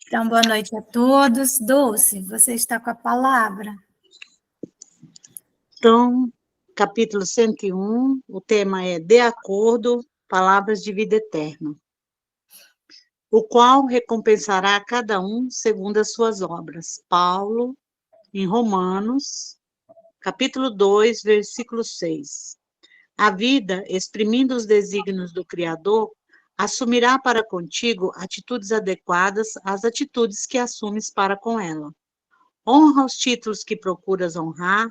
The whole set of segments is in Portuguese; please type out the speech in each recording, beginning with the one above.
Então, boa noite a todos. Dulce, você está com a palavra. Então, capítulo 101, o tema é De Acordo, Palavras de Vida Eterna, o qual recompensará a cada um segundo as suas obras. Paulo, em Romanos, capítulo 2, versículo 6. A vida, exprimindo os desígnios do Criador, assumirá para contigo atitudes adequadas às atitudes que assumes para com ela. Honra os títulos que procuras honrar,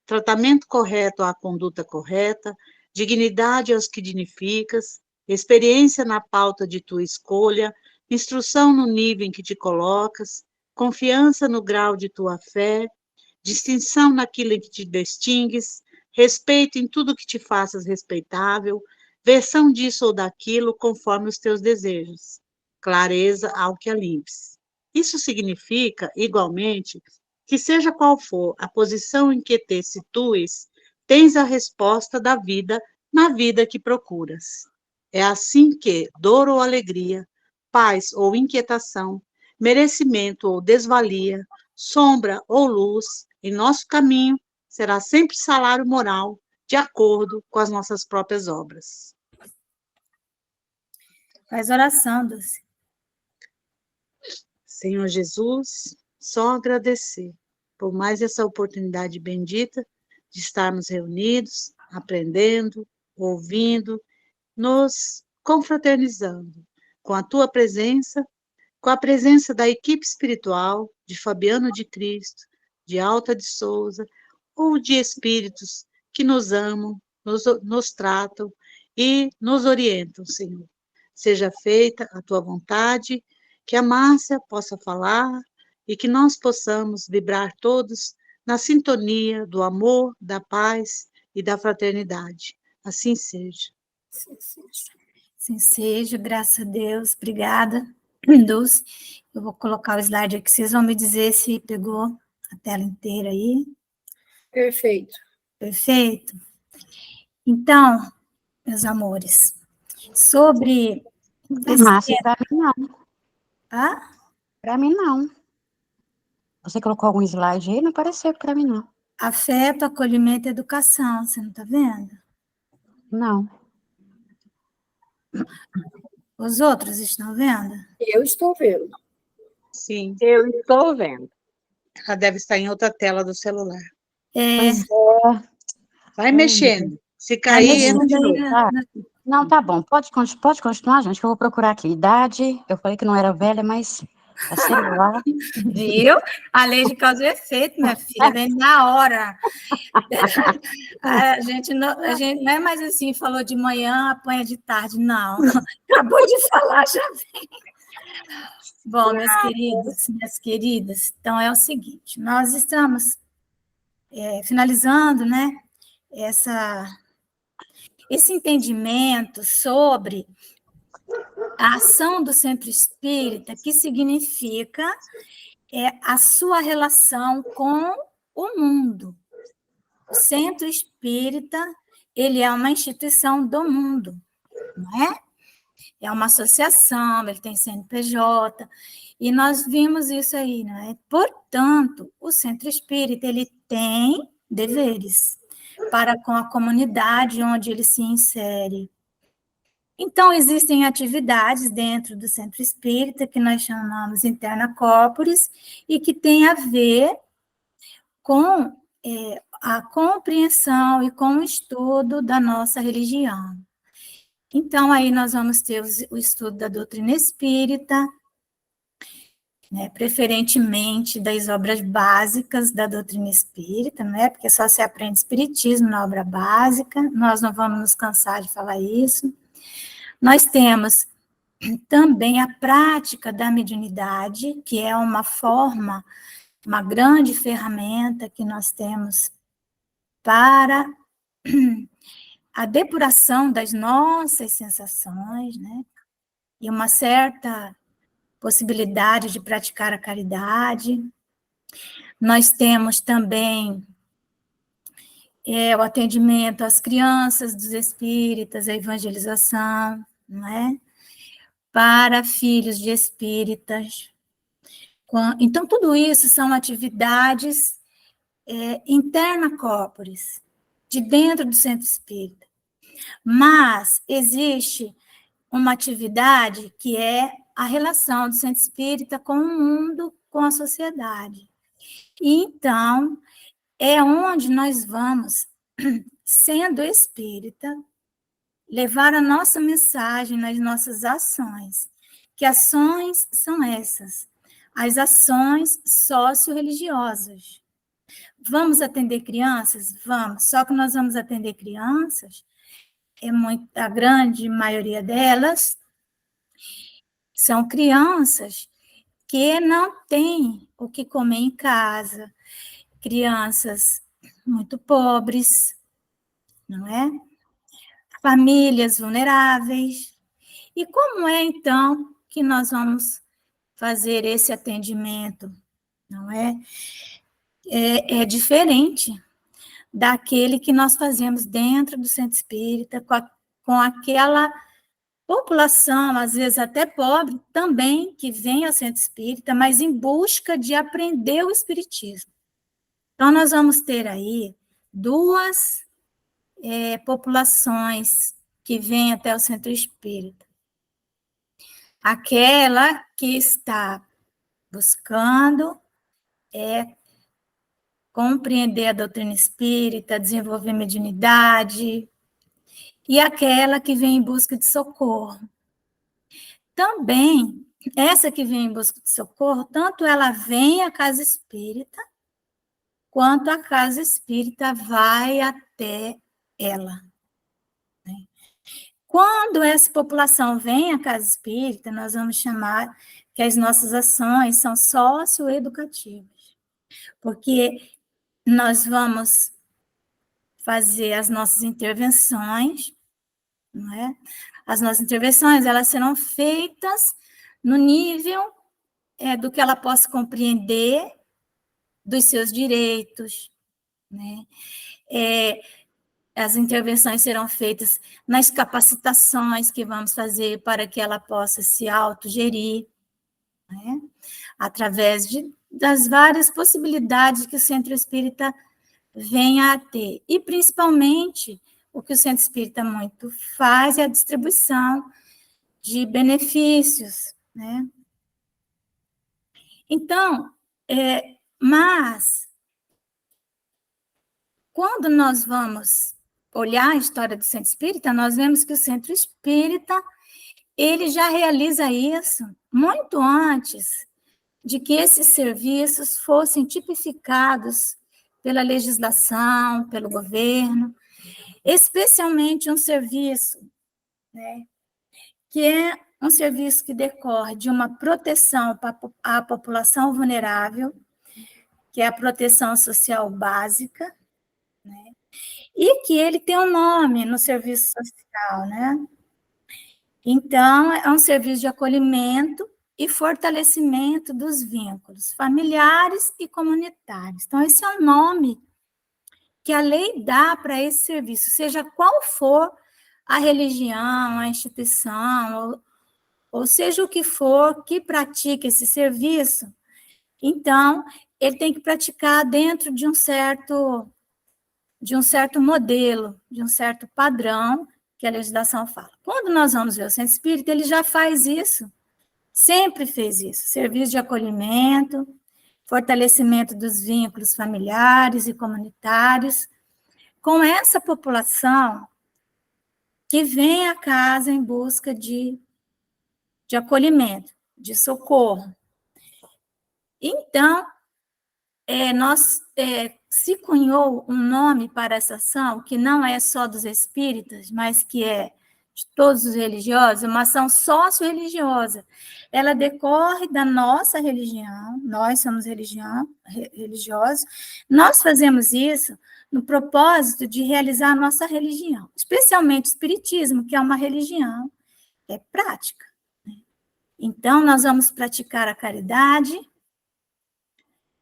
tratamento correto à conduta correta, dignidade aos que dignificas, experiência na pauta de tua escolha, instrução no nível em que te colocas, confiança no grau de tua fé, distinção naquilo em que te distingues, respeito em tudo que te faças respeitável, versão disso ou daquilo conforme os teus desejos, clareza ao que alimpes. Isso significa, igualmente, que seja qual for a posição em que te situes, tens a resposta da vida na vida que procuras. É assim que dor ou alegria, paz ou inquietação, merecimento ou desvalia, sombra ou luz, em nosso caminho, será sempre salário moral, de acordo com as nossas próprias obras. Faz oração, Dulce. Senhor Jesus, só agradecer por mais essa oportunidade bendita de estarmos reunidos, aprendendo, ouvindo, nos confraternizando com a tua presença, com a presença da equipe espiritual de Fabiano de Cristo, de Alta de Souza, ou de espíritos que nos amam, nos tratam e nos orientam, Senhor. Seja feita a tua vontade, que a Márcia possa falar e que nós possamos vibrar todos na sintonia do amor, da paz e da fraternidade. Assim seja. Assim seja, graças a Deus. Obrigada, Dulce. Eu vou colocar o slide aqui, vocês vão me dizer se pegou a tela inteira aí. Perfeito. Perfeito? Então, meus amores, sobre... Márcia, para mim não. Ah? Para mim não. Você colocou algum slide aí? Não apareceu para mim não. Afeto, acolhimento e educação, você não está vendo? Não. Os outros estão vendo? Eu estou vendo. Sim. Eu estou vendo. Ela deve estar em outra tela do celular. Pois é. Vai mexendo. Se cair, entra de novo. Tá. Não, tá bom. Pode continuar, gente, que eu vou procurar aqui. Idade, eu falei que não era velha, mas é celular. Viu? A lei de causa e efeito, minha filha, vem na hora. A gente não é mais assim, falou de manhã, apanha de tarde, não. Acabou de falar, já vem. Bom, minhas queridas, então é o seguinte, nós estamos finalizando, né, esse entendimento sobre a ação do centro espírita, que significa a sua relação com o mundo. O centro espírita, ele é uma instituição do mundo, não é? É uma associação, ele tem CNPJ, e nós vimos isso aí, não é? Portanto, o centro espírita, ele tem deveres para com a comunidade onde ele se insere. Então, existem atividades dentro do centro espírita que nós chamamos interna corporis e que tem a ver com a compreensão e com o estudo da nossa religião. Então, aí nós vamos ter o estudo da doutrina espírita, né, preferentemente das obras básicas da doutrina espírita, né, porque só se aprende espiritismo na obra básica, nós não vamos nos cansar de falar isso. Nós temos também a prática da mediunidade, que é uma forma, uma grande ferramenta que nós temos para a depuração das nossas sensações, né? E uma certa possibilidade de praticar a caridade. Nós temos também o atendimento às crianças dos espíritas, a evangelização, não é? Para filhos de espíritas. Então, tudo isso são atividades interna corporis, de dentro do centro espírita. Mas existe uma atividade que é a relação do centro espírita com o mundo, com a sociedade. E então, é onde nós vamos, sendo espírita, levar a nossa mensagem nas nossas ações. Que ações são essas? As ações socio-religiosas. Vamos atender crianças? Vamos. Só que nós vamos atender crianças, a grande maioria delas são crianças que não têm o que comer em casa, crianças muito pobres, não é? Famílias vulneráveis. E como é, então, que nós vamos fazer esse atendimento, não é? É diferente daquele que nós fazemos dentro do centro espírita, com aquela população, às vezes até pobre, também, que vem ao centro espírita, mas em busca de aprender o espiritismo. Então, nós vamos ter aí duas populações que vêm até o centro espírita. Aquela que está buscando compreender a doutrina espírita, desenvolver mediunidade, e aquela que vem em busca de socorro. Também, essa que vem em busca de socorro, tanto ela vem à casa espírita, quanto a casa espírita vai até ela. Quando essa população vem à casa espírita, nós vamos chamar que as nossas ações são socioeducativas, porque nós vamos fazer as nossas intervenções, não é? As nossas intervenções, elas serão feitas no nível do que ela possa compreender dos seus direitos, né? As intervenções serão feitas nas capacitações que vamos fazer para que ela possa se autogerir, né? Através das várias possibilidades que o centro espírita venha a ter. E, principalmente, o que o centro espírita muito faz é a distribuição de benefícios, né? Então, mas, quando nós vamos olhar a história do centro espírita, nós vemos que o centro espírita, ele já realiza isso muito antes de que esses serviços fossem tipificados pela legislação, pelo governo, especialmente um serviço, né, que é um serviço que decorre de uma proteção à população vulnerável, que é a proteção social básica, né, e que ele tem um nome no serviço social, né? Então, é um serviço de acolhimento e fortalecimento dos vínculos familiares e comunitários. Então, esse é o nome que a lei dá para esse serviço, seja qual for a religião, a instituição, ou seja o que for que pratique esse serviço, então, ele tem que praticar dentro de um certo modelo, de um certo padrão que a legislação fala. Quando nós vamos ver o centro espírita, ele já faz isso, sempre fez isso, serviço de acolhimento, fortalecimento dos vínculos familiares e comunitários, com essa população que vem à casa em busca de acolhimento, de socorro. Então, se cunhou um nome para essa ação, que não é só dos espíritas, mas que é de todos os religiosos, uma ação sócio-religiosa. Ela decorre da nossa religião, nós somos religiosos, nós fazemos isso no propósito de realizar a nossa religião, especialmente o espiritismo, que é uma religião prática. Então, nós vamos praticar a caridade,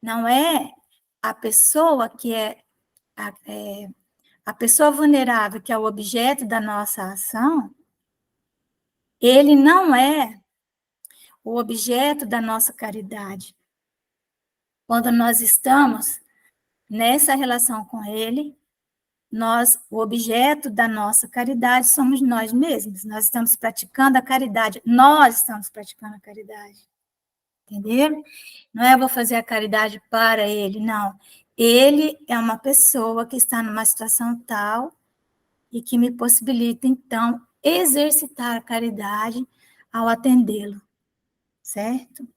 não é a pessoa que a pessoa vulnerável, que é o objeto da nossa ação, ele não é o objeto da nossa caridade. Quando nós estamos nessa relação com Ele, o objeto da nossa caridade somos nós mesmos. Nós estamos praticando a caridade. Nós estamos praticando a caridade. Entenderam? Não é eu vou fazer a caridade para Ele, não. Ele é uma pessoa que está numa situação tal e que me possibilita, então, exercitar a caridade ao atendê-lo, certo?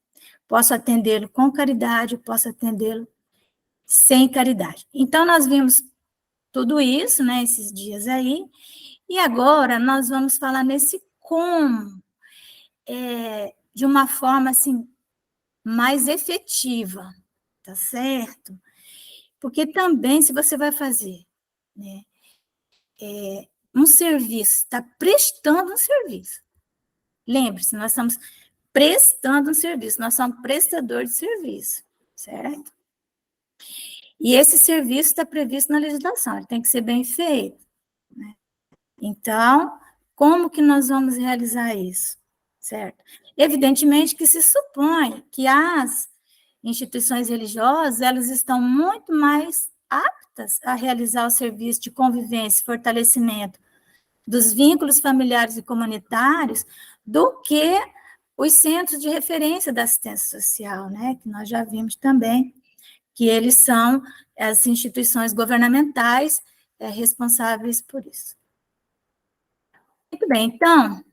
Posso atendê-lo com caridade, posso atendê-lo sem caridade. Então, nós vimos tudo isso, né, esses dias aí, e agora nós vamos falar nesse como, de uma forma, assim, mais efetiva, tá certo? Porque também, se você vai fazer, né, um serviço, está prestando um serviço. Lembre-se, nós estamos prestando um serviço, nós somos prestadores de serviço, certo? E esse serviço está previsto na legislação, ele tem que ser bem feito, né? Então, como que nós vamos realizar isso, certo? Evidentemente que se supõe que as instituições religiosas, elas estão muito mais aptas a realizar o serviço de convivência e fortalecimento dos vínculos familiares e comunitários do que os centros de referência da assistência social, né? Que nós já vimos também que eles são as instituições governamentais responsáveis por isso. Muito bem, então,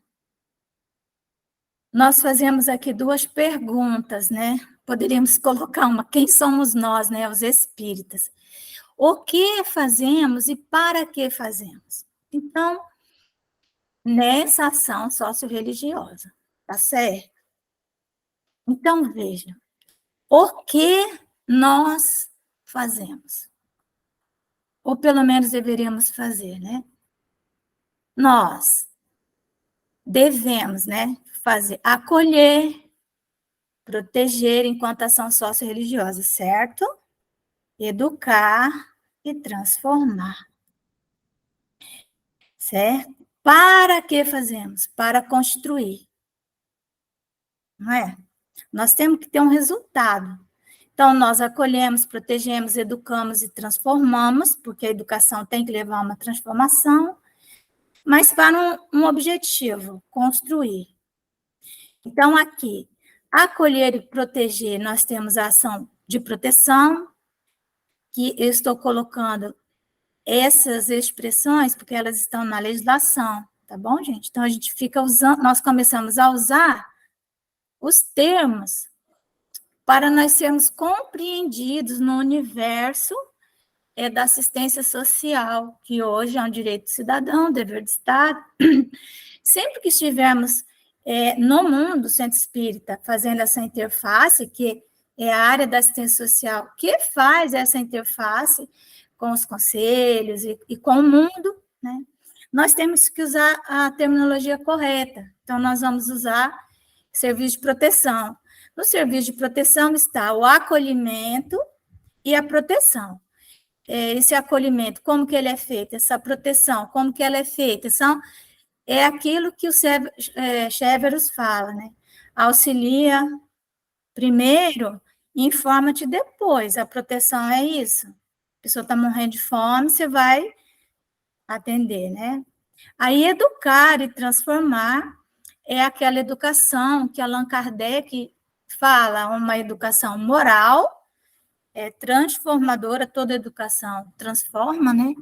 nós fazemos aqui duas perguntas, né? Poderíamos colocar uma, quem somos nós, né? Os espíritas. O que fazemos e para que fazemos? Então, nessa ação socio-religiosa, tá certo? Então, veja, o que nós fazemos? Ou pelo menos deveríamos fazer, né? Nós devemos, né, acolher, proteger enquanto ação socio-religiosa, certo? Educar e transformar, certo? Para que fazemos? Para construir, não é? Nós temos que ter um resultado. Então, nós acolhemos, protegemos, educamos e transformamos, porque a educação tem que levar a uma transformação, mas para um objetivo, construir. Então, aqui, acolher e proteger, nós temos a ação de proteção, que eu estou colocando essas expressões, porque elas estão na legislação, tá bom, gente? Então, a gente fica usando, nós começamos a usar os termos para nós sermos compreendidos no universo da assistência social, que hoje é um direito cidadão, dever de Estado. Sempre que estivermos no mundo, centro espírita, fazendo essa interface, que é a área da assistência social, que faz essa interface com os conselhos e com o mundo, né? Nós temos que usar a terminologia correta. Então, nós vamos usar serviço de proteção. No serviço de proteção está o acolhimento e a proteção. Esse acolhimento, como que ele é feito? Essa proteção, como que ela é feita? É aquilo que o Severus fala, né? Auxilia primeiro, informa-te depois. A proteção é isso. A pessoa está morrendo de fome, você vai atender, né? Aí, educar e transformar é aquela educação que Allan Kardec fala, uma educação moral, transformadora, toda educação transforma, né?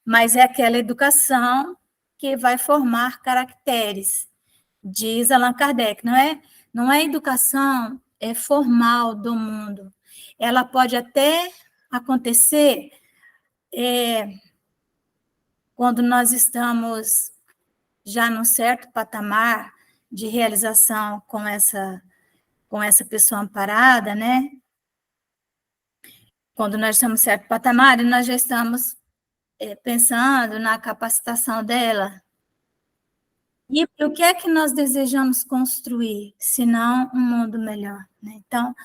Mas é aquela educação que vai formar caracteres, diz Allan Kardec, não é educação formal do mundo. Ela pode até acontecer quando nós estamos já num certo patamar de realização com essa pessoa amparada, né? Quando nós estamos em certo patamar, e nós já estamos pensando na capacitação dela. E o que é que nós desejamos construir, se não um mundo melhor, né? Então,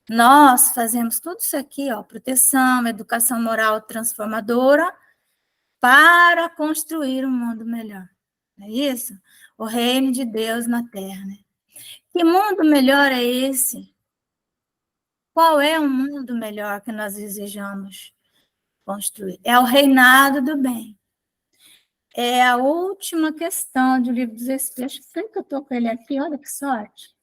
nós fazemos tudo isso aqui, ó, proteção, educação moral transformadora, para construir um mundo melhor. Não é isso? O reino de Deus na Terra, né? Que mundo melhor é esse? Qual é o mundo melhor que nós desejamos construir? É o reinado do bem. É a última questão do Livro dos Espíritos. Acho que eu estou com ele aqui, olha que sorte.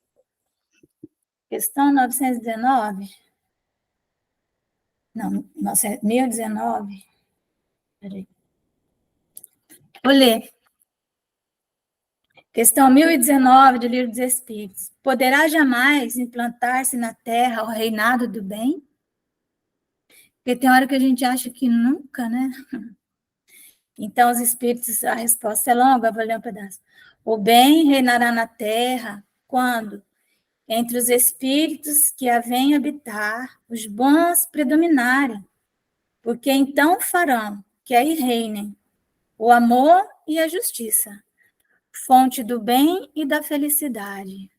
Questão 919. Não, 1019. Peraí. Vou ler. Questão 1019 do Livro dos Espíritos. Poderá jamais implantar-se na Terra o reinado do bem? Porque tem hora que a gente acha que nunca, né? Então, os Espíritos, a resposta é longa, vou ler um pedaço. O bem reinará na Terra quando, entre os Espíritos que a vêm habitar, os bons predominarem, porque então farão que aí reinem o amor e a justiça, fonte do bem e da felicidade.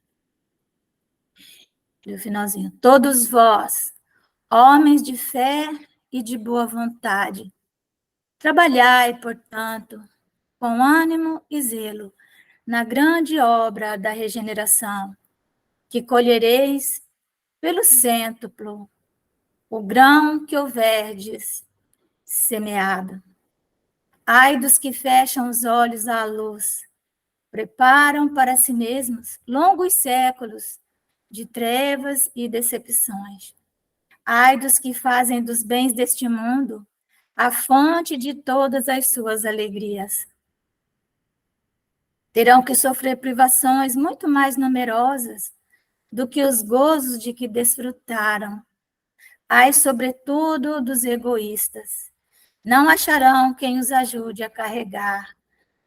E o finalzinho. Todos vós, homens de fé e de boa vontade, trabalhai, portanto, com ânimo e zelo, na grande obra da regeneração, que colhereis pelo cêntuplo o grão que houverdes semeado. Ai dos que fecham os olhos à luz, preparam para si mesmos longos séculos de trevas e decepções. Ai dos que fazem dos bens deste mundo a fonte de todas as suas alegrias. Terão que sofrer privações muito mais numerosas do que os gozos de que desfrutaram. Ai, sobretudo, dos egoístas. Não acharão quem os ajude a carregar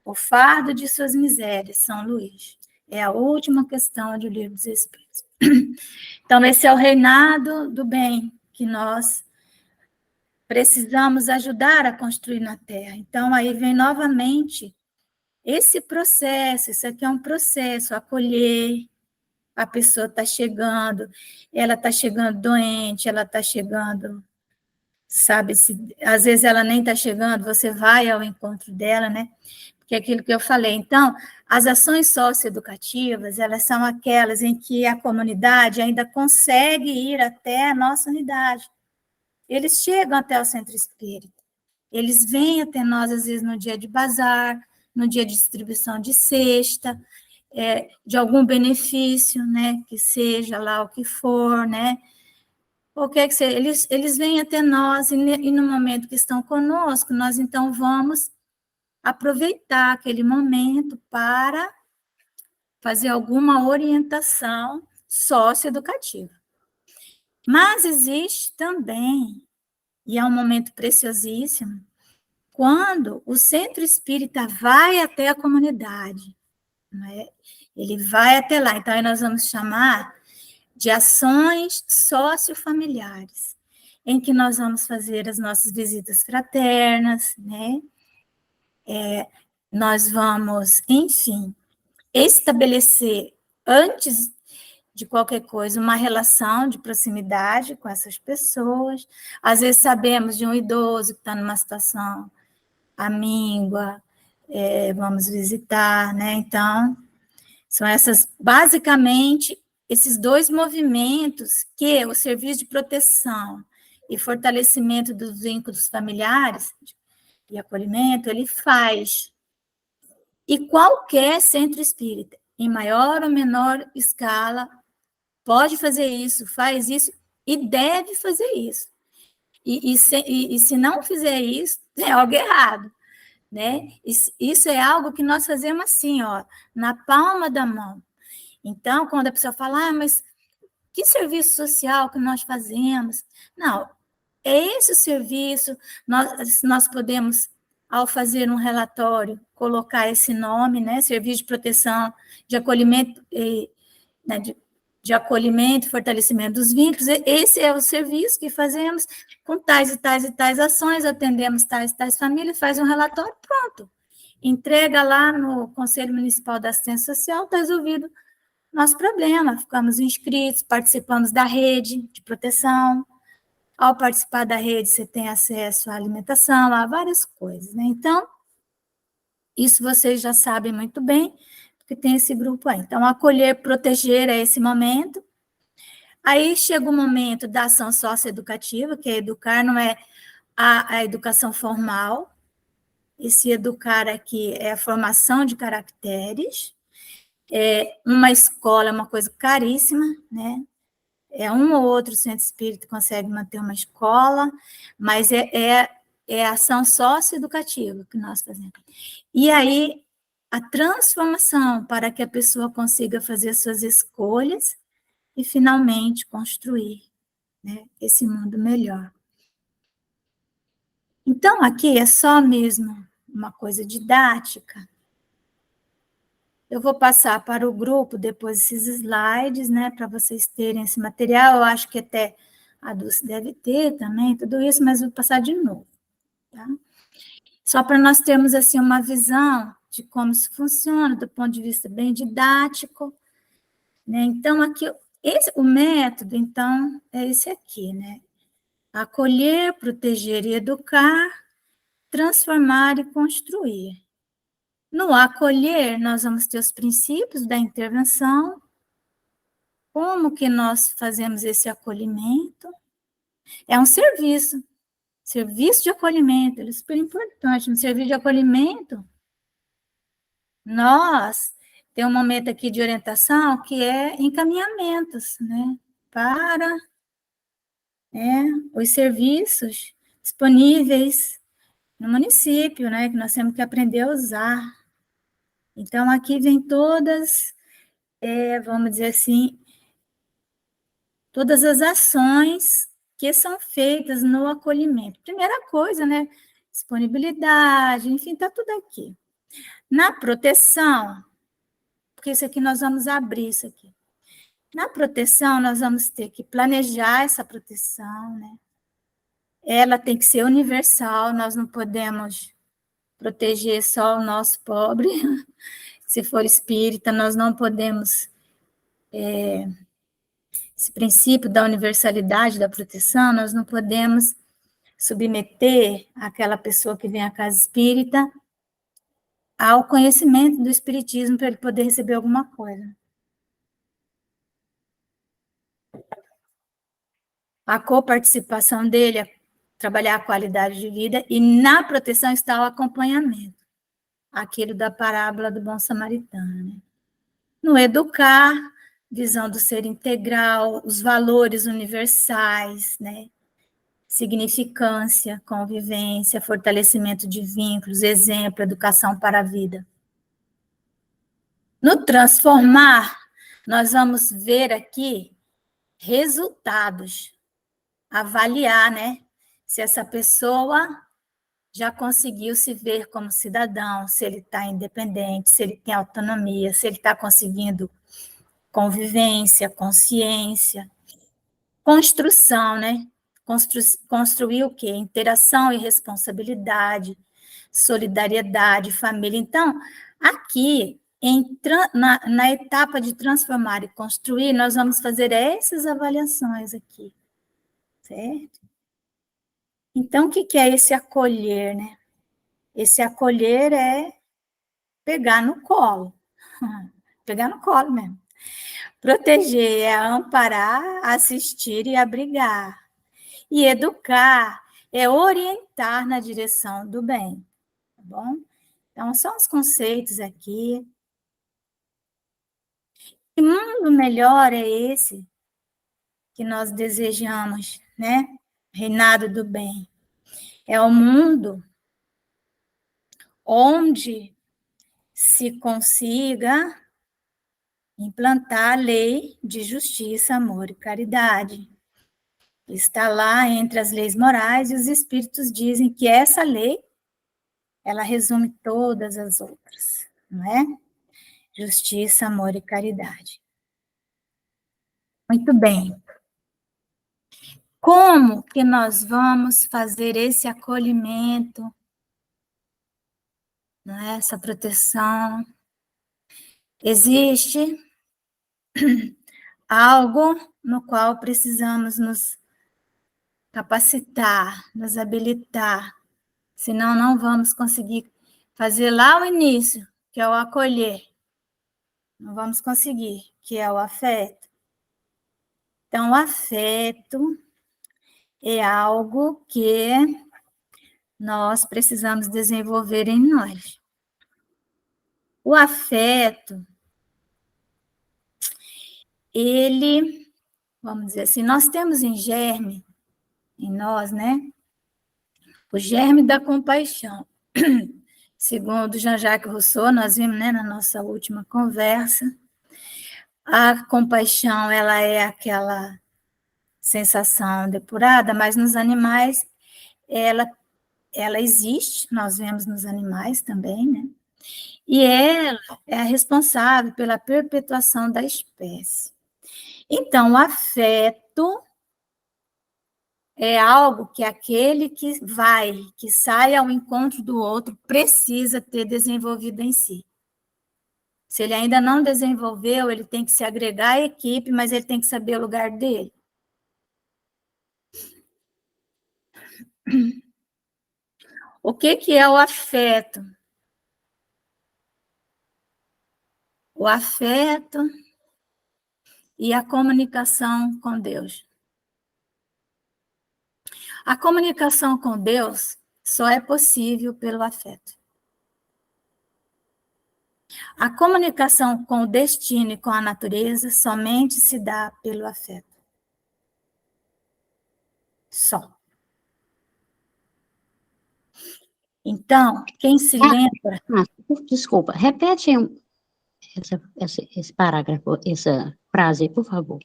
o fardo de suas misérias. São Luís. É a última questão do Livro dos Espíritos. Então, esse é o reinado do bem que nós precisamos ajudar a construir na Terra. Então, aí vem novamente esse processo. Isso aqui é um processo, acolher. A pessoa está chegando, ela está chegando doente, ela está chegando, sabe, às vezes ela nem está chegando, você vai ao encontro dela, né? Porque é aquilo que eu falei. Então, as ações socioeducativas, elas são aquelas em que a comunidade ainda consegue ir até a nossa unidade. Eles chegam até o centro espírita, eles vêm até nós, às vezes, no dia de bazar, no dia de distribuição de cesta, de algum benefício, né, que seja lá o que for, né, o que é que seja, eles vêm até nós, e no momento que estão conosco, nós então vamos aproveitar aquele momento para fazer alguma orientação socioeducativa. Mas existe também, e é um momento preciosíssimo, quando o centro espírita vai até a comunidade, né? Ele vai até lá. Então, aí nós vamos chamar de ações sociofamiliares, em que nós vamos fazer as nossas visitas fraternas, né? Nós vamos, enfim, estabelecer, antes de qualquer coisa, uma relação de proximidade com essas pessoas. Às vezes sabemos de um idoso que está numa situação amíngua, vamos visitar, né? Então, são basicamente, esses dois movimentos que o serviço de proteção e fortalecimento dos vínculos familiares e acolhimento, ele faz. E qualquer centro espírita, em maior ou menor escala, pode fazer isso, faz isso e deve fazer isso. E se não fizer isso, tem algo errado, né? Isso é algo que nós fazemos assim, ó, na palma da mão. Então, quando a pessoa fala, mas que serviço social que nós fazemos? Não, é esse o serviço, nós podemos, ao fazer um relatório, colocar esse nome, né, serviço de proteção, de acolhimento, né, de acolhimento e fortalecimento dos vínculos, esse é o serviço que fazemos com tais e tais e tais ações, atendemos tais e tais famílias, faz um relatório, pronto. Entrega lá no Conselho Municipal da Assistência Social, está resolvido nosso problema, ficamos inscritos, participamos da rede de proteção. Ao participar da rede, você tem acesso à alimentação, a várias coisas, né? Então, isso vocês já sabem muito bem, porque tem esse grupo aí. Então, acolher, proteger é esse momento. Aí chega o momento da ação socioeducativa, que é educar, não é a educação formal. Esse educar aqui é a formação de caracteres. Uma escola é uma coisa caríssima, né? Um ou outro centro espírita consegue manter uma escola, mas é ação socioeducativa que nós fazemos. E aí, a transformação para que a pessoa consiga fazer suas escolhas e, finalmente, construir, né, esse mundo melhor. Então, aqui é só mesmo uma coisa didática. Eu vou passar para o grupo depois esses slides, né, para vocês terem esse material. Eu acho que até a Dulce deve ter também, tudo isso, mas vou passar de novo, tá? Só para nós termos, assim, uma visão de como isso funciona, do ponto de vista bem didático, né? Então, aqui, o método, então, é esse aqui, né? Acolher, proteger e educar, transformar e construir. No acolher, nós vamos ter os princípios da intervenção, como que nós fazemos esse acolhimento. É um serviço de acolhimento, ele é super importante. No serviço de acolhimento, nós temos um momento aqui de orientação que é encaminhamentos, né, para os serviços disponíveis no município, né, que nós temos que aprender a usar. Então, aqui vem todas, vamos dizer assim, todas as ações que são feitas no acolhimento. Primeira coisa, né, disponibilidade, enfim, está tudo aqui. Na proteção, porque isso aqui nós vamos abrir isso aqui. Na proteção, nós vamos ter que planejar essa proteção, né? Ela tem que ser universal, nós não podemos proteger só o nosso pobre. Se for espírita, nós não podemos... esse princípio da universalidade da proteção, nós não podemos submeter aquela pessoa que vem à casa espírita ao conhecimento do espiritismo para ele poder receber alguma coisa. A coparticipação dele é trabalhar a qualidade de vida, e na proteção está o acompanhamento, aquilo da parábola do bom samaritano, né? No educar, visão do ser integral, os valores universais, né? Significância, convivência, fortalecimento de vínculos, exemplo, educação para a vida. No transformar, nós vamos ver aqui resultados, avaliar, né? Se essa pessoa já conseguiu se ver como cidadão, se ele está independente, se ele tem autonomia, se ele está conseguindo convivência, consciência, construção, né? Construir o quê? Interação e responsabilidade, solidariedade, família. Então, aqui, na etapa de transformar e construir, nós vamos fazer essas avaliações aqui, certo? Então, o que é esse acolher, né? Esse acolher é pegar no colo, pegar no colo mesmo. Proteger é amparar, assistir e abrigar. E educar é orientar na direção do bem, tá bom? Então, são os conceitos aqui. Que mundo melhor é esse que nós desejamos, né? Reinado do bem. É o mundo onde se consiga implantar a lei de justiça, amor e caridade. Está lá entre as leis morais, e os espíritos dizem que essa lei, ela resume todas as outras, não é? Justiça, amor e caridade. Muito bem. Como que nós vamos fazer esse acolhimento, não é? Essa proteção? Existe algo no qual precisamos nos capacitar, nos habilitar, senão não vamos conseguir fazer lá o início, que é o acolher. Não vamos conseguir, que é o afeto. Então, o afeto é algo que nós precisamos desenvolver em nós. O afeto, ele, vamos dizer assim, nós temos em germe, em nós, né? O germe da compaixão. Segundo Jean-Jacques Rousseau, nós vimos, né, na nossa última conversa, a compaixão, ela é aquela sensação depurada, mas nos animais ela existe, nós vemos nos animais também, né? E ela é a responsável pela perpetuação da espécie. Então, o afeto é algo que aquele que sai ao encontro do outro, precisa ter desenvolvido em si. Se ele ainda não desenvolveu, ele tem que se agregar à equipe, mas ele tem que saber o lugar dele. O que é o afeto? O afeto e a comunicação com Deus. A comunicação com Deus só é possível pelo afeto. A comunicação com o destino e com a natureza somente se dá pelo afeto. Só. Então, quem se lembra... Desculpa, repete esse parágrafo, essa frase, por favor.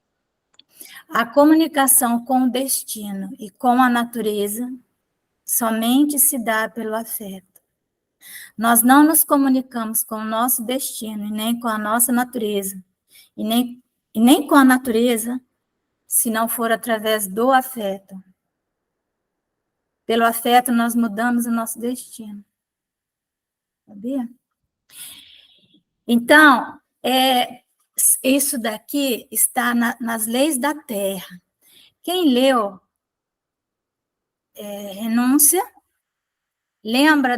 A comunicação com o destino e com a natureza somente se dá pelo afeto. Nós não nos comunicamos com o nosso destino e nem com a nossa natureza, e nem com a natureza, se não for através do afeto. Pelo afeto, nós mudamos o nosso destino. Sabia? Então, isso daqui está nas leis da Terra. Quem leu Renúncia, lembra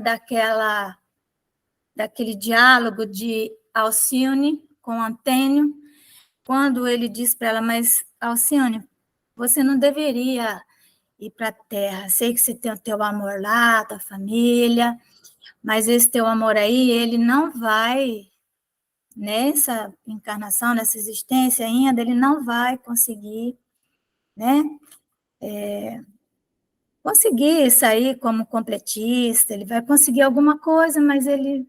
daquele diálogo de Alcione com Antênio, quando ele diz para ela, mas Alcione, você não deveria ir para a Terra, sei que você tem o teu amor lá, tua família, mas esse teu amor aí, ele não vai, nessa encarnação, nessa existência ainda, ele não vai conseguir, né, conseguir sair como completista, ele vai conseguir alguma coisa, mas ele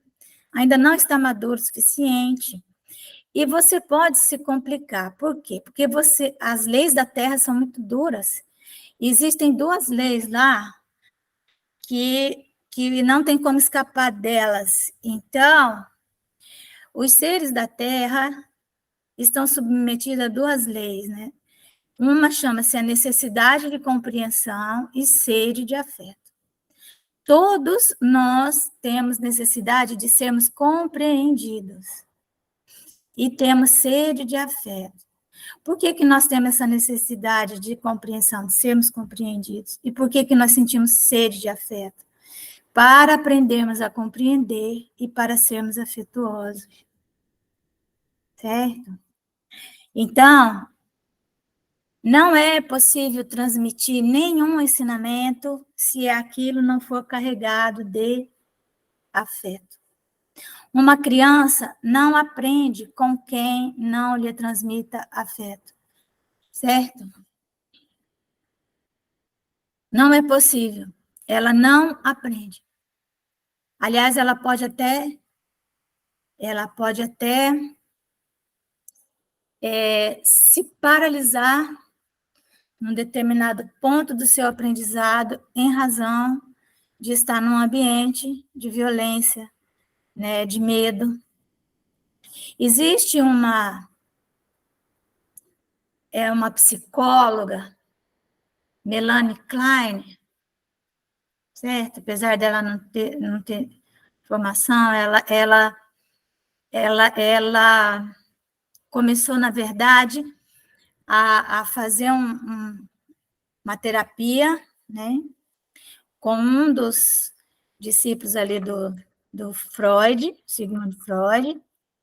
ainda não está maduro o suficiente. E você pode se complicar. Por quê? Porque as leis da Terra são muito duras. Existem duas leis lá que não tem como escapar delas. Então, os seres da Terra estão submetidos a duas leis, né? Uma chama-se a necessidade de compreensão e sede de afeto. Todos nós temos necessidade de sermos compreendidos e temos sede de afeto. Por que nós temos essa necessidade de compreensão, de sermos compreendidos? E por que nós sentimos sede de afeto? Para aprendermos a compreender e para sermos afetuosos. Certo? Então, não é possível transmitir nenhum ensinamento se aquilo não for carregado de afeto. Uma criança não aprende com quem não lhe transmita afeto, certo? Não é possível. Ela não aprende. Aliás, ela pode até se paralisar num determinado ponto do seu aprendizado em razão de estar num ambiente de violência, né, de medo. Existe uma psicóloga, Melanie Klein, certo? Apesar dela não ter formação, ela começou, na verdade, a fazer uma terapia, né, com um dos discípulos ali do Freud, Sigmund Freud,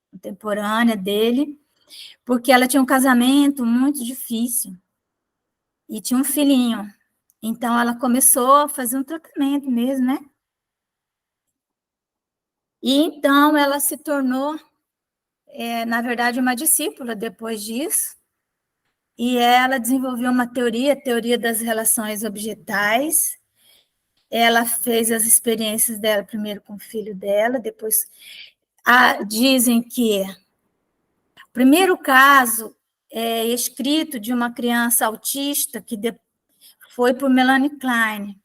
contemporânea dele, porque ela tinha um casamento muito difícil, e tinha um filhinho. Então, ela começou a fazer um tratamento mesmo, né? E então, ela se tornou, na verdade, uma discípula depois disso, e ela desenvolveu uma teoria, a teoria das relações objetais. Ela fez as experiências dela primeiro com o filho dela, depois dizem que o primeiro caso é escrito de uma criança autista que foi por Melanie Klein,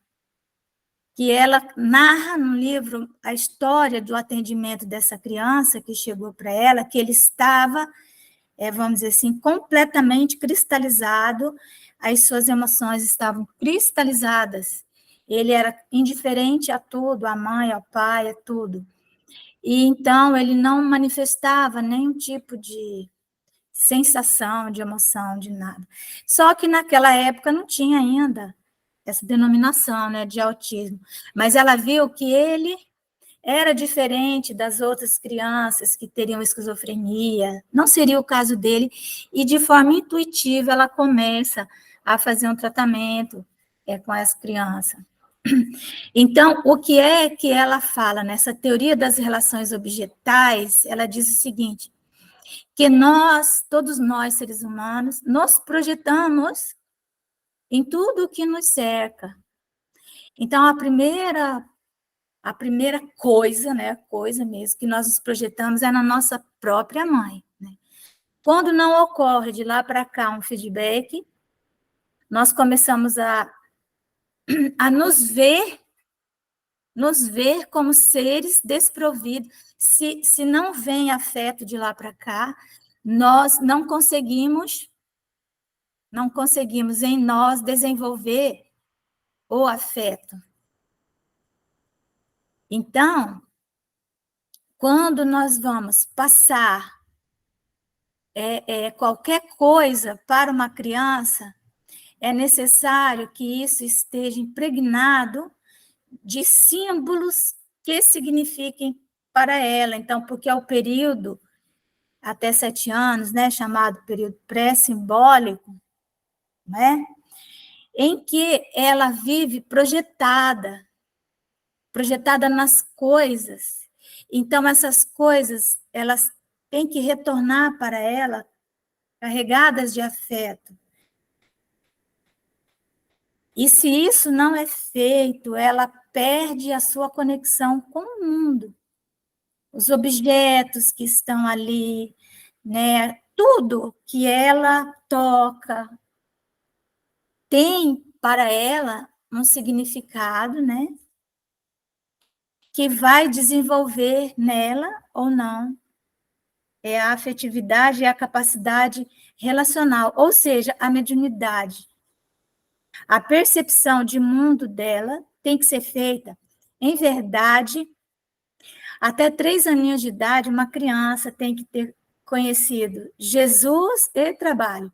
que ela narra no livro a história do atendimento dessa criança que chegou para ela, que ele estava, vamos dizer assim, completamente cristalizado, as suas emoções estavam cristalizadas, ele era indiferente a tudo, à mãe, ao pai, a tudo. E então ele não manifestava nenhum tipo de sensação, de emoção, de nada. Só que naquela época não tinha ainda essa denominação, né, de autismo. Mas ela viu que ele era diferente das outras crianças que teriam esquizofrenia, não seria o caso dele, e de forma intuitiva ela começa a fazer um tratamento com essa criança. Então, o que é que ela fala nessa teoria das relações objetais? Ela diz o seguinte, que nós, todos nós, seres humanos, nos projetamos em tudo o que nos cerca. Então, a primeira coisa, né, coisa mesmo, que nós nos projetamos é na nossa própria mãe. Né? Quando não ocorre de lá para cá um feedback, nós começamos a nos ver como seres desprovidos. Se não vem afeto de lá para cá, nós não conseguimos em nós desenvolver o afeto. Então, quando nós vamos passar qualquer coisa para uma criança, é necessário que isso esteja impregnado de símbolos que signifiquem para ela. Então, porque é o período até 7 anos, né, chamado período pré-simbólico, né, em que ela vive projetada nas coisas. Então, essas coisas, elas têm que retornar para ela carregadas de afeto. E se isso não é feito, ela perde a sua conexão com o mundo. Os objetos que estão ali, né, tudo que ela toca tem para ela um significado, né, que vai desenvolver nela ou não a afetividade e a capacidade relacional, ou seja, a mediunidade. A percepção de mundo dela tem que ser feita, em verdade, até 3 aninhos de idade, uma criança tem que ter conhecido Jesus e trabalho.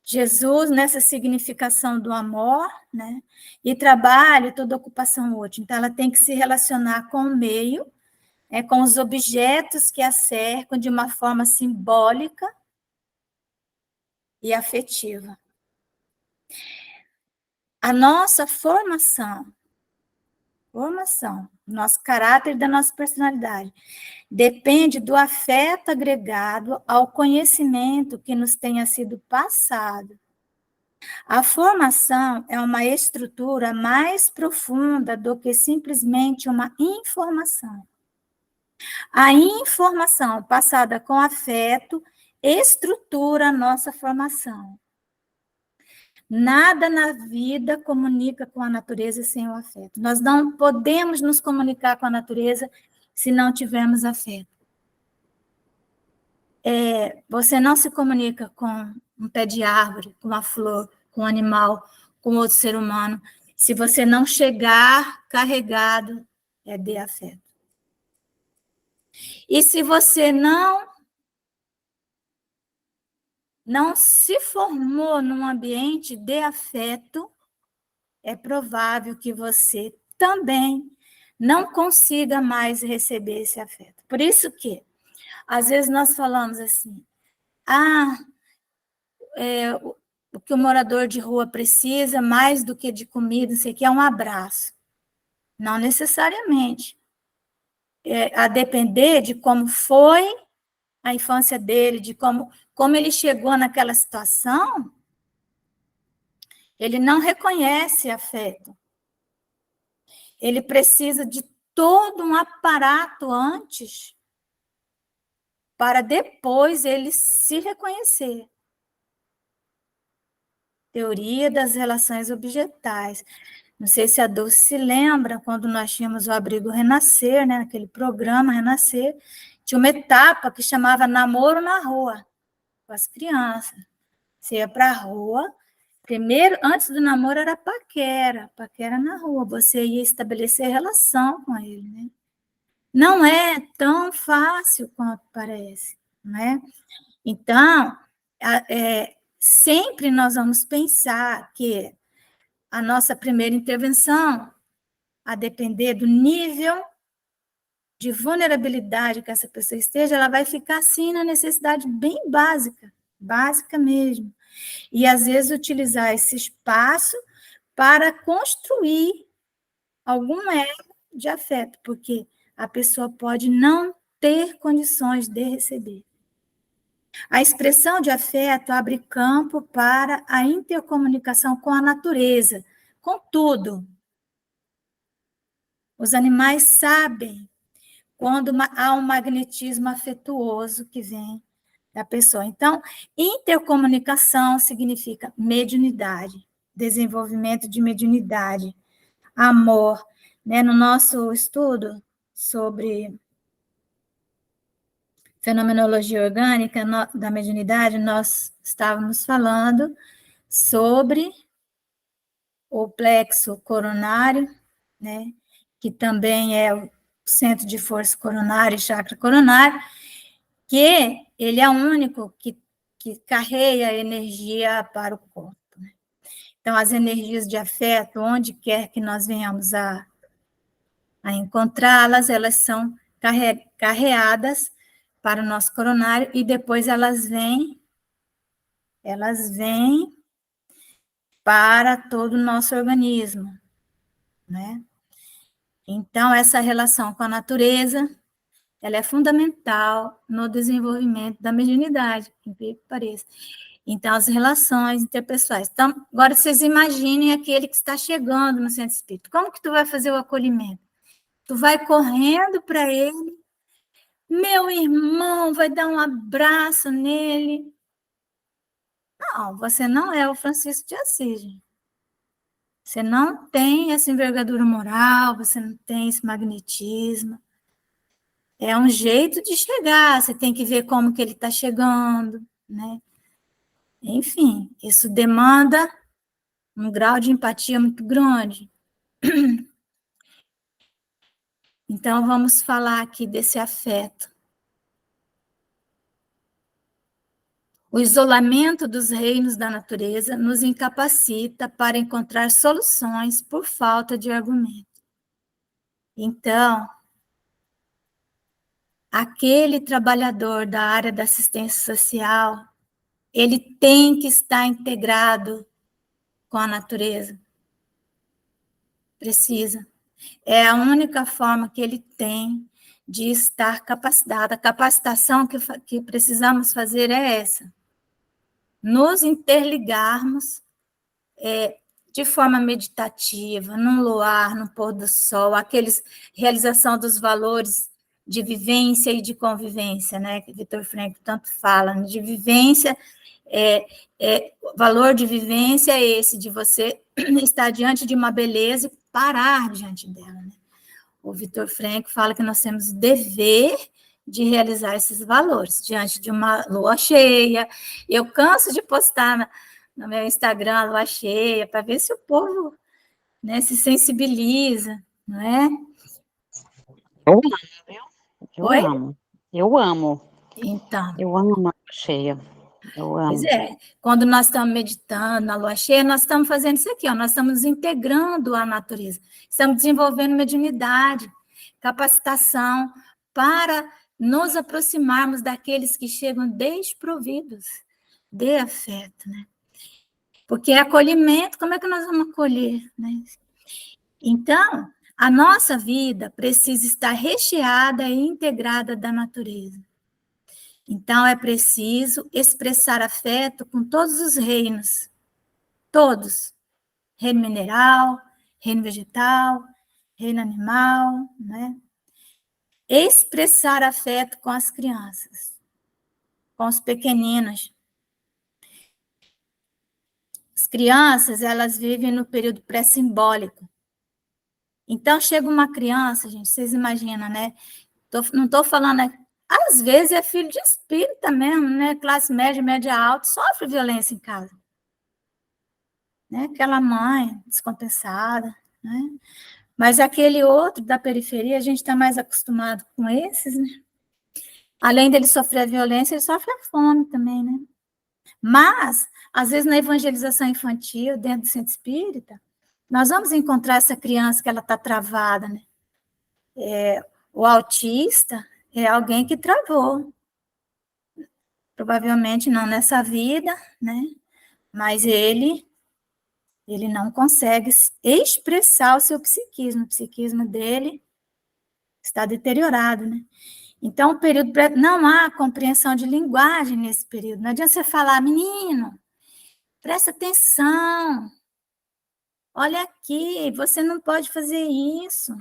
Jesus nessa significação do amor, né? E trabalho, toda ocupação útil. Então, ela tem que se relacionar com o meio, com os objetos que a cercam de uma forma simbólica e afetiva. A nossa formação, nosso caráter e da nossa personalidade, depende do afeto agregado ao conhecimento que nos tenha sido passado. A formação é uma estrutura mais profunda do que simplesmente uma informação. A informação passada com afeto estrutura a nossa formação. Nada na vida comunica com a natureza sem o afeto. Nós não podemos nos comunicar com a natureza se não tivermos afeto. Você não se comunica com um pé de árvore, com uma flor, com um animal, com outro ser humano, se você não chegar carregado de afeto. E se você não se formou num ambiente de afeto, é provável que você também não consiga mais receber esse afeto. Por isso que, às vezes, nós falamos assim, o que o morador de rua precisa, mais do que de comida, não sei o que, é um abraço. Não necessariamente. A depender de como foi a infância dele, de como ele chegou naquela situação, ele não reconhece afeto. Ele precisa de todo um aparato antes para depois ele se reconhecer. Teoria das relações objetais. Não sei se a Dulce se lembra, quando nós tínhamos o Abrigo Renascer, né, naquele programa Renascer, tinha uma etapa que chamava Namoro na Rua, com as crianças. Você ia para a rua, primeiro, antes do namoro era paquera na rua, você ia estabelecer relação com ele, né? Não é tão fácil quanto parece, né? Então, sempre nós vamos pensar que a nossa primeira intervenção, a depender do nível de vulnerabilidade que essa pessoa esteja, ela vai ficar assim na necessidade bem básica mesmo. E, às vezes, utilizar esse espaço para construir algum elo de afeto, porque a pessoa pode não ter condições de receber. A expressão de afeto abre campo para a intercomunicação com a natureza, com tudo. Os animais sabem quando há um magnetismo afetuoso que vem da pessoa. Então, intercomunicação significa mediunidade, desenvolvimento de mediunidade, amor. Né? No nosso estudo sobre fenomenologia orgânica da mediunidade, nós estávamos falando sobre o plexo coronário, né? Que também é o centro de força coronária e chakra coronário, que ele é o único que carrega energia para o corpo. Né? Então, as energias de afeto, onde quer que nós venhamos a encontrá-las, elas são carreadas para o nosso coronário e depois elas vêm para todo o nosso organismo, né? Então, essa relação com a natureza, ela é fundamental no desenvolvimento da mediunidade, que pareça. Então, as relações interpessoais. Então, agora vocês imaginem aquele que está chegando no centro espírita. Como que tu vai fazer o acolhimento? Tu vai correndo para ele, meu irmão, vai dar um abraço nele. Não, você não é o Francisco de Assis. Você não tem essa envergadura moral, você não tem esse magnetismo. É um jeito de chegar, você tem que ver como que ele está chegando, né? Enfim, isso demanda um grau de empatia muito grande. Então, vamos falar aqui desse afeto. O isolamento dos reinos da natureza nos incapacita para encontrar soluções por falta de argumento. Então, aquele trabalhador da área da assistência social, ele tem que estar integrado com a natureza. Precisa. É a única forma que ele tem de estar capacitado. A capacitação que precisamos fazer é essa. Nos interligarmos de forma meditativa, no luar, no pôr do sol, realização dos valores de vivência e de convivência, né, que Vitor Frankl tanto fala, de vivência, valor de vivência é esse, de você estar diante de uma beleza e parar diante dela. Né? O Vitor Frankl fala que nós temos o dever de realizar esses valores diante de uma lua cheia. Eu canso de postar no meu Instagram a lua cheia, para ver se o povo, né, se sensibiliza, não é? Eu amo. Então. Eu amo a lua cheia. Eu amo. Pois é, quando nós estamos meditando na lua cheia, nós estamos fazendo isso aqui, ó, nós estamos integrando a natureza, estamos desenvolvendo mediunidade, capacitação para nos aproximarmos daqueles que chegam desprovidos de afeto, né? Porque acolhimento, como é que nós vamos acolher, né? Então, a nossa vida precisa estar recheada e integrada da natureza. Então, é preciso expressar afeto com todos os reinos, todos. Reino mineral, reino vegetal, reino animal, né? Expressar afeto com as crianças, com os pequeninos. As crianças, elas vivem no período pré-simbólico. Então, chega uma criança, gente, vocês imaginam, né? Não estou falando, às vezes é filho de espírita mesmo, né? Classe média, média alta, sofre violência em casa. Né? Aquela mãe descompensada, né? Mas aquele outro da periferia, a gente está mais acostumado com esses, né? Além dele sofrer a violência, ele sofre a fome também, né? Mas, às vezes, na evangelização infantil, dentro do centro espírita, nós vamos encontrar essa criança que ela está travada, né? O autista é alguém que travou. Provavelmente não nessa vida, né? Mas ele não consegue expressar o seu psiquismo. O psiquismo dele está deteriorado, né? Então, o período não há compreensão de linguagem nesse período. Não adianta você falar, menino, presta atenção. Olha aqui, você não pode fazer isso.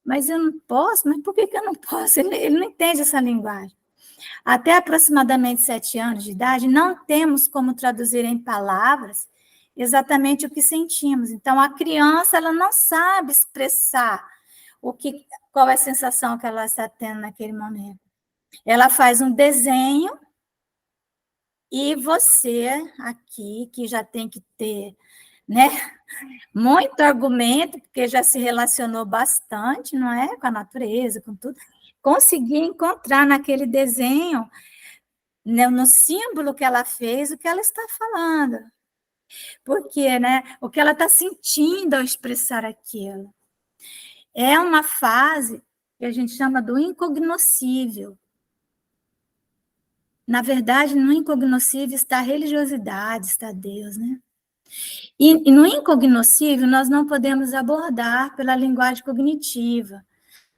Mas eu não posso? Mas por que eu não posso? Ele não entende essa linguagem. Até aproximadamente 7 anos de idade, não temos como traduzir em palavras exatamente o que sentimos. Então, a criança ela não sabe expressar qual é a sensação que ela está tendo naquele momento. Ela faz um desenho e você aqui, que já tem que ter, né, muito argumento, porque já se relacionou bastante, não é? Com a natureza, com tudo, conseguir encontrar naquele desenho, né, no símbolo que ela fez, o que ela está falando. Porque, né, o que ela está sentindo ao expressar aquilo. É uma fase que a gente chama do incognoscível. Na verdade, no incognoscível está a religiosidade, está Deus, né? E no incognoscível nós não podemos abordar pela linguagem cognitiva,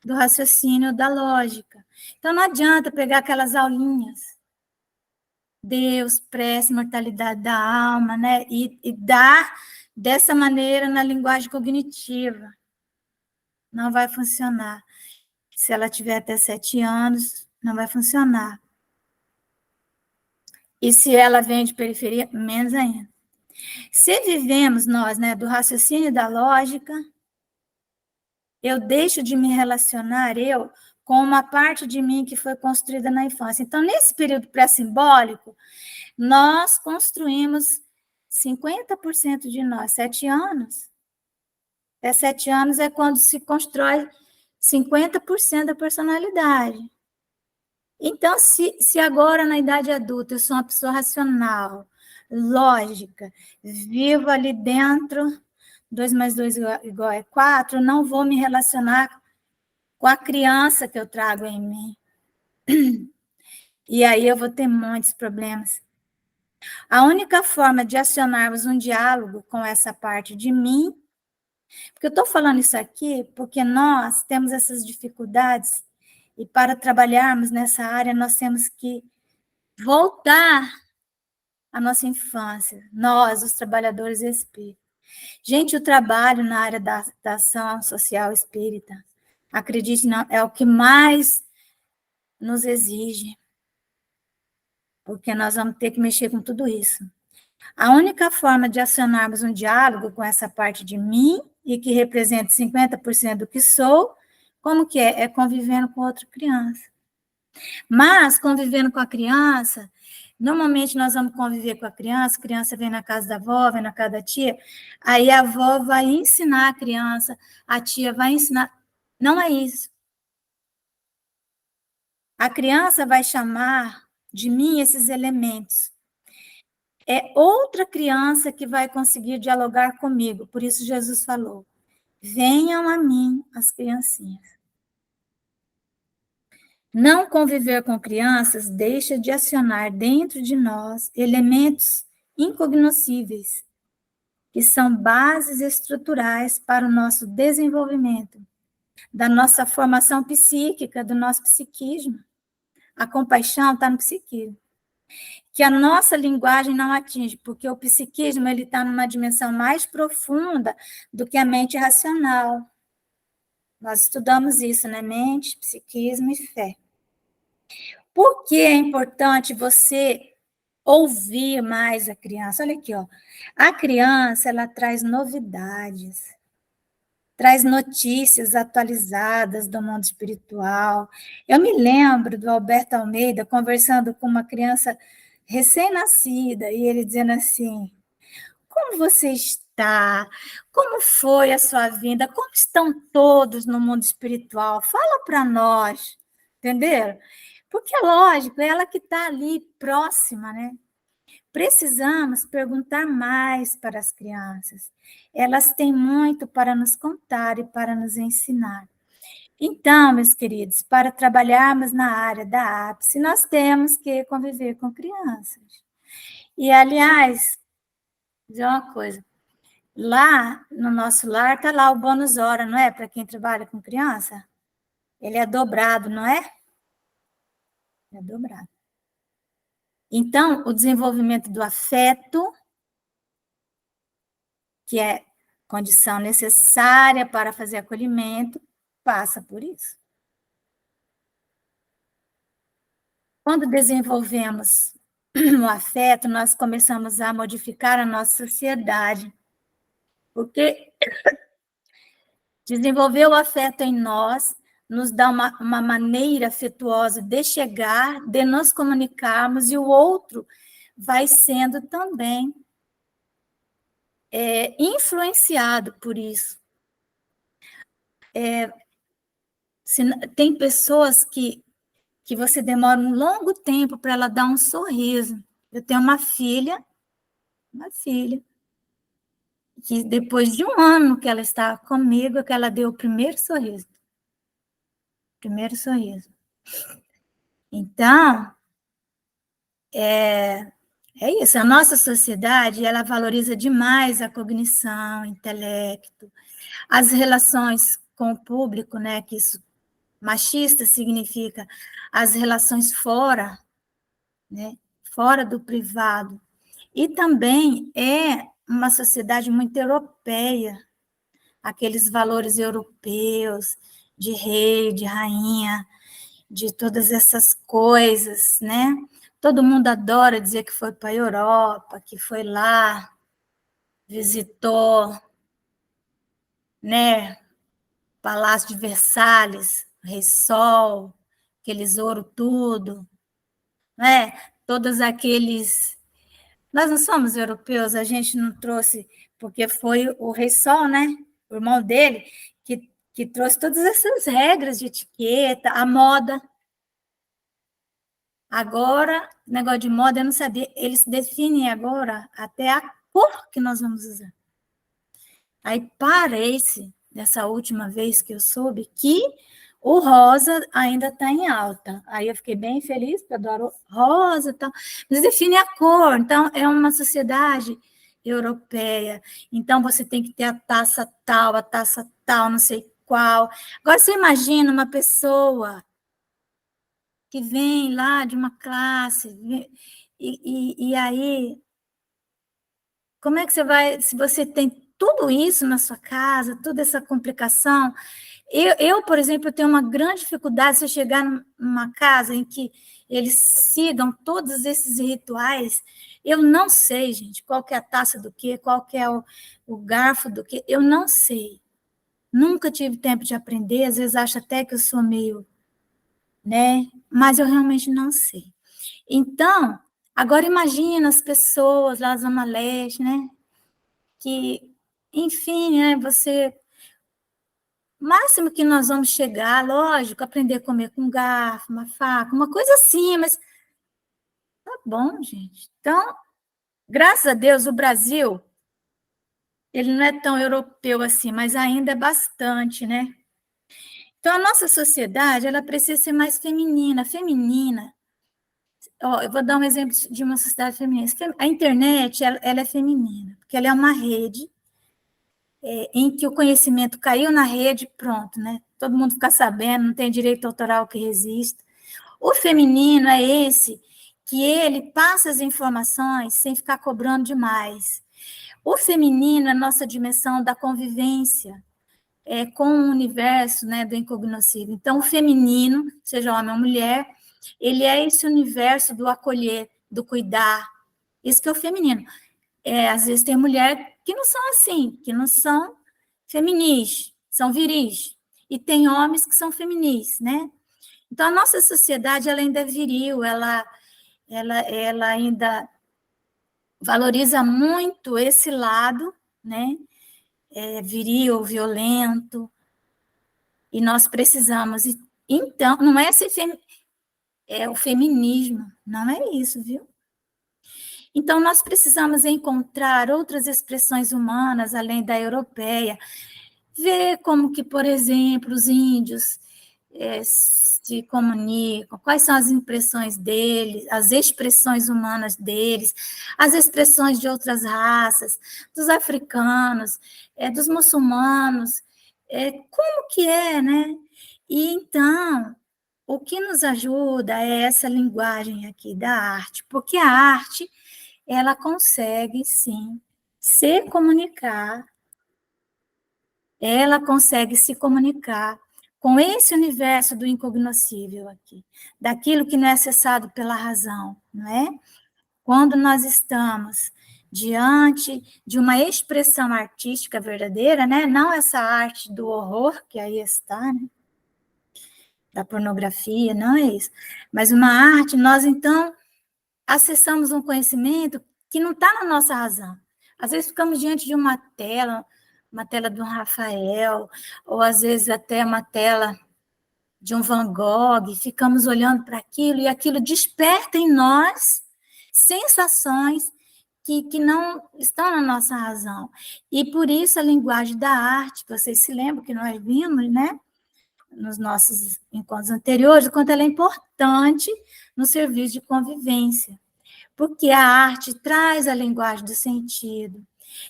do raciocínio, da lógica. Então não adianta pegar aquelas aulinhas, Deus, prece, mortalidade da alma, né? E dar dessa maneira na linguagem cognitiva. Não vai funcionar. Se ela tiver até 7 anos, não vai funcionar. E se ela vem de periferia, menos ainda. Se vivemos nós, né, do raciocínio e da lógica, eu deixo de me relacionar, com uma parte de mim que foi construída na infância. Então, nesse período pré-simbólico, nós construímos 50% de nós, 7 anos. 7 anos é quando se constrói 50% da personalidade. Então, se agora, na idade adulta, eu sou uma pessoa racional, lógica, vivo ali dentro, 2 mais 2 igual é 4, não vou me relacionar com a criança que eu trago em mim. E aí eu vou ter muitos problemas. A única forma de acionarmos um diálogo com essa parte de mim, porque eu estou falando isso aqui porque nós temos essas dificuldades e para trabalharmos nessa área nós temos que voltar à nossa infância, nós, os trabalhadores espíritas. Gente, o trabalho na área da ação social espírita, acredite, não, é o que mais nos exige, porque nós vamos ter que mexer com tudo isso. A única forma de acionarmos um diálogo com essa parte de mim, e que representa 50% do que sou, como que é? É convivendo com outra criança. Mas, convivendo com a criança, normalmente nós vamos conviver com a criança vem na casa da avó, vem na casa da tia, aí a avó vai ensinar a criança, a tia vai ensinar. Não é isso. A criança vai chamar de mim esses elementos. É outra criança que vai conseguir dialogar comigo. Por isso Jesus falou, venham a mim as criancinhas. Não conviver com crianças deixa de acionar dentro de nós elementos incognoscíveis, que são bases estruturais para o nosso desenvolvimento, da nossa formação psíquica, do nosso psiquismo. A compaixão está no psiquismo, que a nossa linguagem não atinge, porque o psiquismo ele está numa dimensão mais profunda do que a mente racional. Nós estudamos isso, né? Mente, psiquismo e fé. Por que é importante você ouvir mais a criança? Olha aqui, ó. A criança, ela traz novidades, traz notícias atualizadas do mundo espiritual. Eu me lembro do Alberto Almeida conversando com uma criança recém-nascida, e ele dizendo assim: como você está? Como foi a sua vida? Como estão todos no mundo espiritual? Fala para nós, entenderam? Porque, lógico, é ela que está ali próxima, né? Precisamos perguntar mais para as crianças. Elas têm muito para nos contar e para nos ensinar. Então, meus queridos, para trabalharmos na área da ápice, nós temos que conviver com crianças. E, aliás, dizer uma coisa, lá no nosso lar está lá o bônus hora, não é? Para quem trabalha com criança. Ele é dobrado, não é? É dobrado. Então, o desenvolvimento do afeto, que é condição necessária para fazer acolhimento, passa por isso. Quando desenvolvemos o afeto, nós começamos a modificar a nossa sociedade, porque desenvolver o afeto em nós nos dá uma maneira afetuosa de chegar, de nos comunicarmos, e o outro vai sendo também influenciado por isso. Tem pessoas que você demora um longo tempo para ela dar um sorriso. Eu tenho uma filha, que depois de um ano que ela está comigo, é que ela deu o primeiro sorriso. Então, é isso. A nossa sociedade, ela valoriza demais a cognição, o intelecto, as relações com o público, né? Que isso, machista significa as relações fora, né? Fora do privado. E também é uma sociedade muito europeia, aqueles valores europeus de rei, de rainha, de todas essas coisas, né? Todo mundo adora dizer que foi para a Europa, que foi lá, visitou, né? Palácio de Versalhes, Rei Sol, aqueles ouro tudo, né? Todos aqueles... Nós não somos europeus, a gente não trouxe, porque foi o Rei Sol, né? O irmão dele, que trouxe todas essas regras de etiqueta, a moda. Agora, negócio de moda, eu não sabia, eles definem agora até a cor que nós vamos usar. Aí parece, dessa última vez que eu soube, que o rosa ainda está em alta. Aí eu fiquei bem feliz, porque eu adoro rosa e tal. Mas define a cor, então é uma sociedade europeia. Então você tem que ter a taça tal, não sei qual. Agora você imagina uma pessoa que vem lá de uma classe, e aí, como é que você vai, se você tem tudo isso na sua casa, toda essa complicação? Eu, por exemplo, tenho uma grande dificuldade se eu chegar numa casa em que eles sigam todos esses rituais. Eu não sei, gente, qual que é a taça do quê, qual que é o garfo do quê, eu não sei. Nunca tive tempo de aprender, às vezes acho até que eu sou meio, né? Mas eu realmente não sei. Então, agora imagina as pessoas lá na Zona Leste, né? Que, enfim, né? O máximo que nós vamos chegar, lógico, aprender a comer com garfo, uma faca, uma coisa assim, mas tá bom, gente. Então, graças a Deus, o Brasil, ele não é tão europeu assim, mas ainda é bastante, né? Então, a nossa sociedade, ela precisa ser mais feminina. Ó, eu vou dar um exemplo de uma sociedade feminina. A internet, ela é feminina, porque ela é uma rede em que o conhecimento caiu na rede, pronto, né? Todo mundo fica sabendo, não tem direito autoral que resista. O feminino é esse que ele passa as informações sem ficar cobrando demais. O feminino é a nossa dimensão da convivência com o universo, né, do incognoscível. Então, o feminino, seja homem ou mulher, ele é esse universo do acolher, do cuidar. Isso que é o feminino. Às vezes tem mulher que não são assim, que não são feminis, são viris. E tem homens que são feminis, né? Então, a nossa sociedade, ela ainda é viril, ela ainda valoriza muito esse lado, né? Viril, violento, e nós precisamos. Então, não é o feminismo, não é isso, viu? Então, nós precisamos encontrar outras expressões humanas, além da europeia, ver como que, por exemplo, os índios se comunicam, quais são as impressões deles, as expressões humanas deles, as expressões de outras raças, dos africanos, dos muçulmanos, como que é, né? E então, o que nos ajuda é essa linguagem aqui da arte, porque a arte, ela consegue, sim, se comunicar, ela consegue se comunicar com esse universo do incognoscível aqui, daquilo que não é acessado pela razão, não é? Quando nós estamos diante de uma expressão artística verdadeira, né? Não essa arte do horror que aí está, né? Da pornografia, não é isso. Mas uma arte, nós então acessamos um conhecimento que não está na nossa razão. Às vezes ficamos diante de uma tela de um Rafael, ou às vezes até uma tela de um Van Gogh, ficamos olhando para aquilo, e aquilo desperta em nós sensações que não estão na nossa razão. E por isso a linguagem da arte, vocês se lembram que nós vimos, né, nos nossos encontros anteriores, o quanto ela é importante no serviço de convivência, porque a arte traz a linguagem do sentido,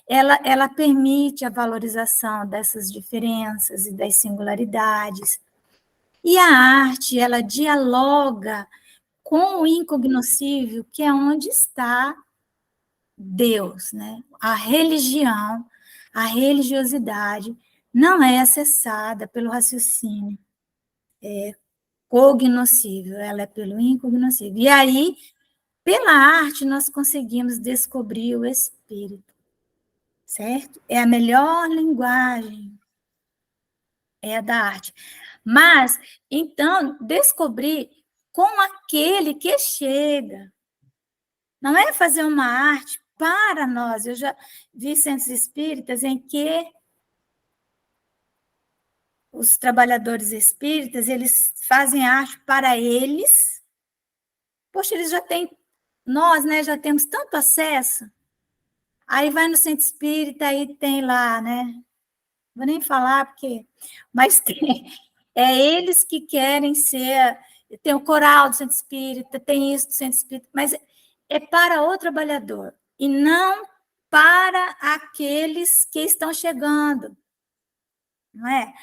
ela permite a valorização dessas diferenças e das singularidades, e a arte, ela dialoga com o incognoscível, que é onde está Deus, né? A religião, a religiosidade não é acessada pelo raciocínio cognoscível, ela é pelo incognoscível. E aí, pela arte, nós conseguimos descobrir o espírito, certo? É a melhor linguagem, é a da arte. Mas, então, descobrir com aquele que chega. Não é fazer uma arte para nós. Eu já vi centros espíritas em que os trabalhadores espíritas, eles fazem arte para eles. Poxa, eles já têm, nós, né, já temos tanto acesso. Aí vai no centro espírita, aí tem lá, né? Vou nem falar, porque... Mas tem, eles que querem ser... Tem o coral do centro espírita, tem isso do centro espírita, mas é para o trabalhador, e não para aqueles que estão chegando, não é?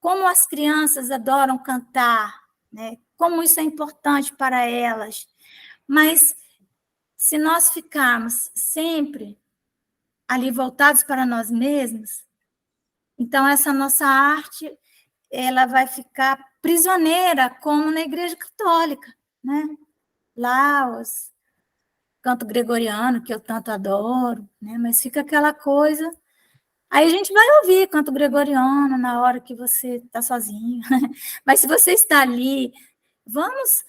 Como as crianças adoram cantar, né? Como isso é importante para elas, mas se nós ficarmos sempre ali voltados para nós mesmos, então essa nossa arte, ela vai ficar prisioneira, como na Igreja Católica, né? Lá os canto gregoriano, que eu tanto adoro, né? Mas fica aquela coisa. Aí a gente vai ouvir canto gregoriano na hora que você está sozinho. Mas se você está ali, vamos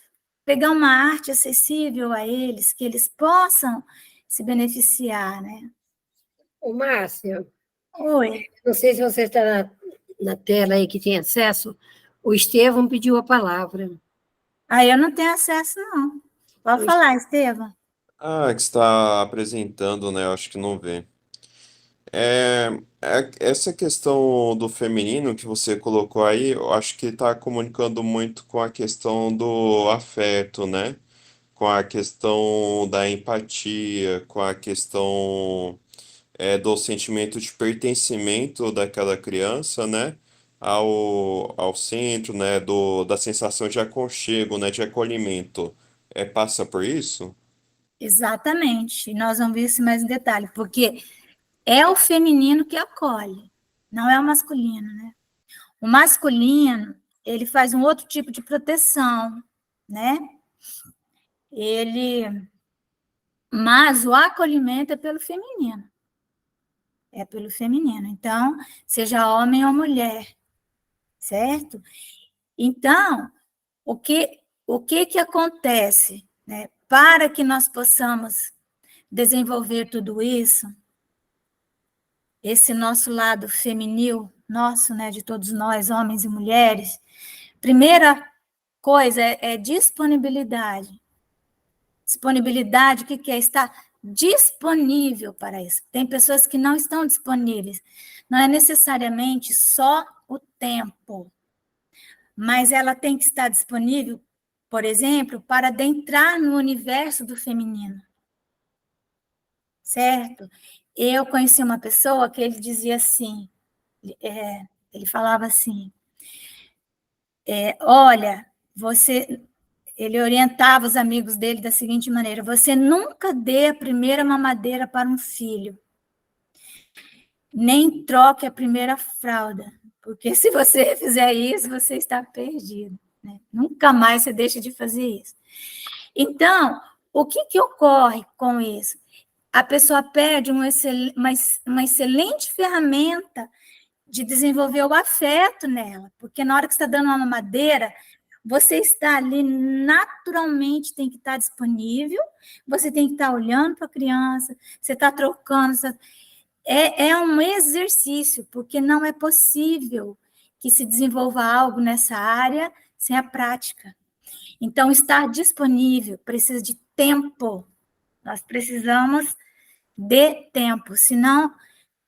pegar uma arte acessível a eles, que eles possam se beneficiar, né? Ô, Márcia, Oi. não sei se você está na tela aí que tem acesso, o Estevão pediu a palavra. Aí eu não tenho acesso, não. Pode falar, Estevam. Ah, que está apresentando, né? Eu acho que não vê. Essa questão do feminino que você colocou aí, eu acho que está comunicando muito com a questão do afeto, né? com a questão da empatia, com a questão do sentimento de pertencimento daquela criança, né, ao centro, né, da sensação de aconchego, né, de acolhimento. Passa por isso? Exatamente. E nós vamos ver isso mais em detalhe, porque é o feminino que acolhe, não é o masculino, né? O masculino, ele faz um outro tipo de proteção, né? Mas o acolhimento é pelo feminino. É pelo feminino. Então, seja homem ou mulher, certo? Então, o que acontece, né? Para que nós possamos desenvolver tudo isso, esse nosso lado feminil, nosso, né, de todos nós, homens e mulheres, primeira coisa é disponibilidade. Disponibilidade, o que é? Estar disponível para isso. Tem pessoas que não estão disponíveis. Não é necessariamente só o tempo, mas ela tem que estar disponível, por exemplo, para adentrar no universo do feminino. Certo? Eu conheci uma pessoa que ele dizia assim, ele falava assim, olha, ele orientava os amigos dele da seguinte maneira: você nunca dê a primeira mamadeira para um filho, nem troque a primeira fralda, porque se você fizer isso, você está perdido, né? Nunca mais você deixa de fazer isso. Então, o que ocorre com isso? A pessoa perde uma excelente ferramenta de desenvolver o afeto nela, porque na hora que você está dando uma mamadeira, você está ali naturalmente, tem que estar disponível, você tem que estar olhando para a criança, você está trocando. É um exercício, porque não é possível que se desenvolva algo nessa área sem a prática. Então, estar disponível precisa de tempo. Nós precisamos de tempo. Se não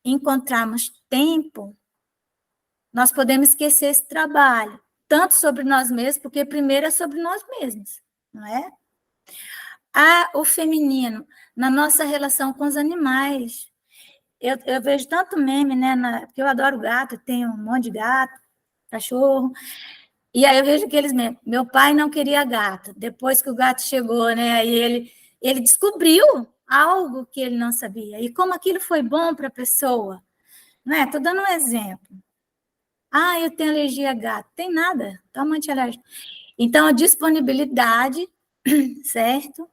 encontrarmos tempo, nós podemos esquecer esse trabalho, tanto sobre nós mesmos, porque primeiro é sobre nós mesmos, não é? O feminino, na nossa relação com os animais. Eu vejo tanto meme, né? Porque eu adoro gato, tenho um monte de gato, cachorro. E aí eu vejo aqueles memes. Meu pai não queria gato. Depois que o gato chegou, né? Aí ele descobriu algo que ele não sabia. E como aquilo foi bom para a pessoa. Não é? Estou dando um exemplo. Eu tenho alergia a gato. Tem nada, toma antialérgico. Então, a disponibilidade, certo?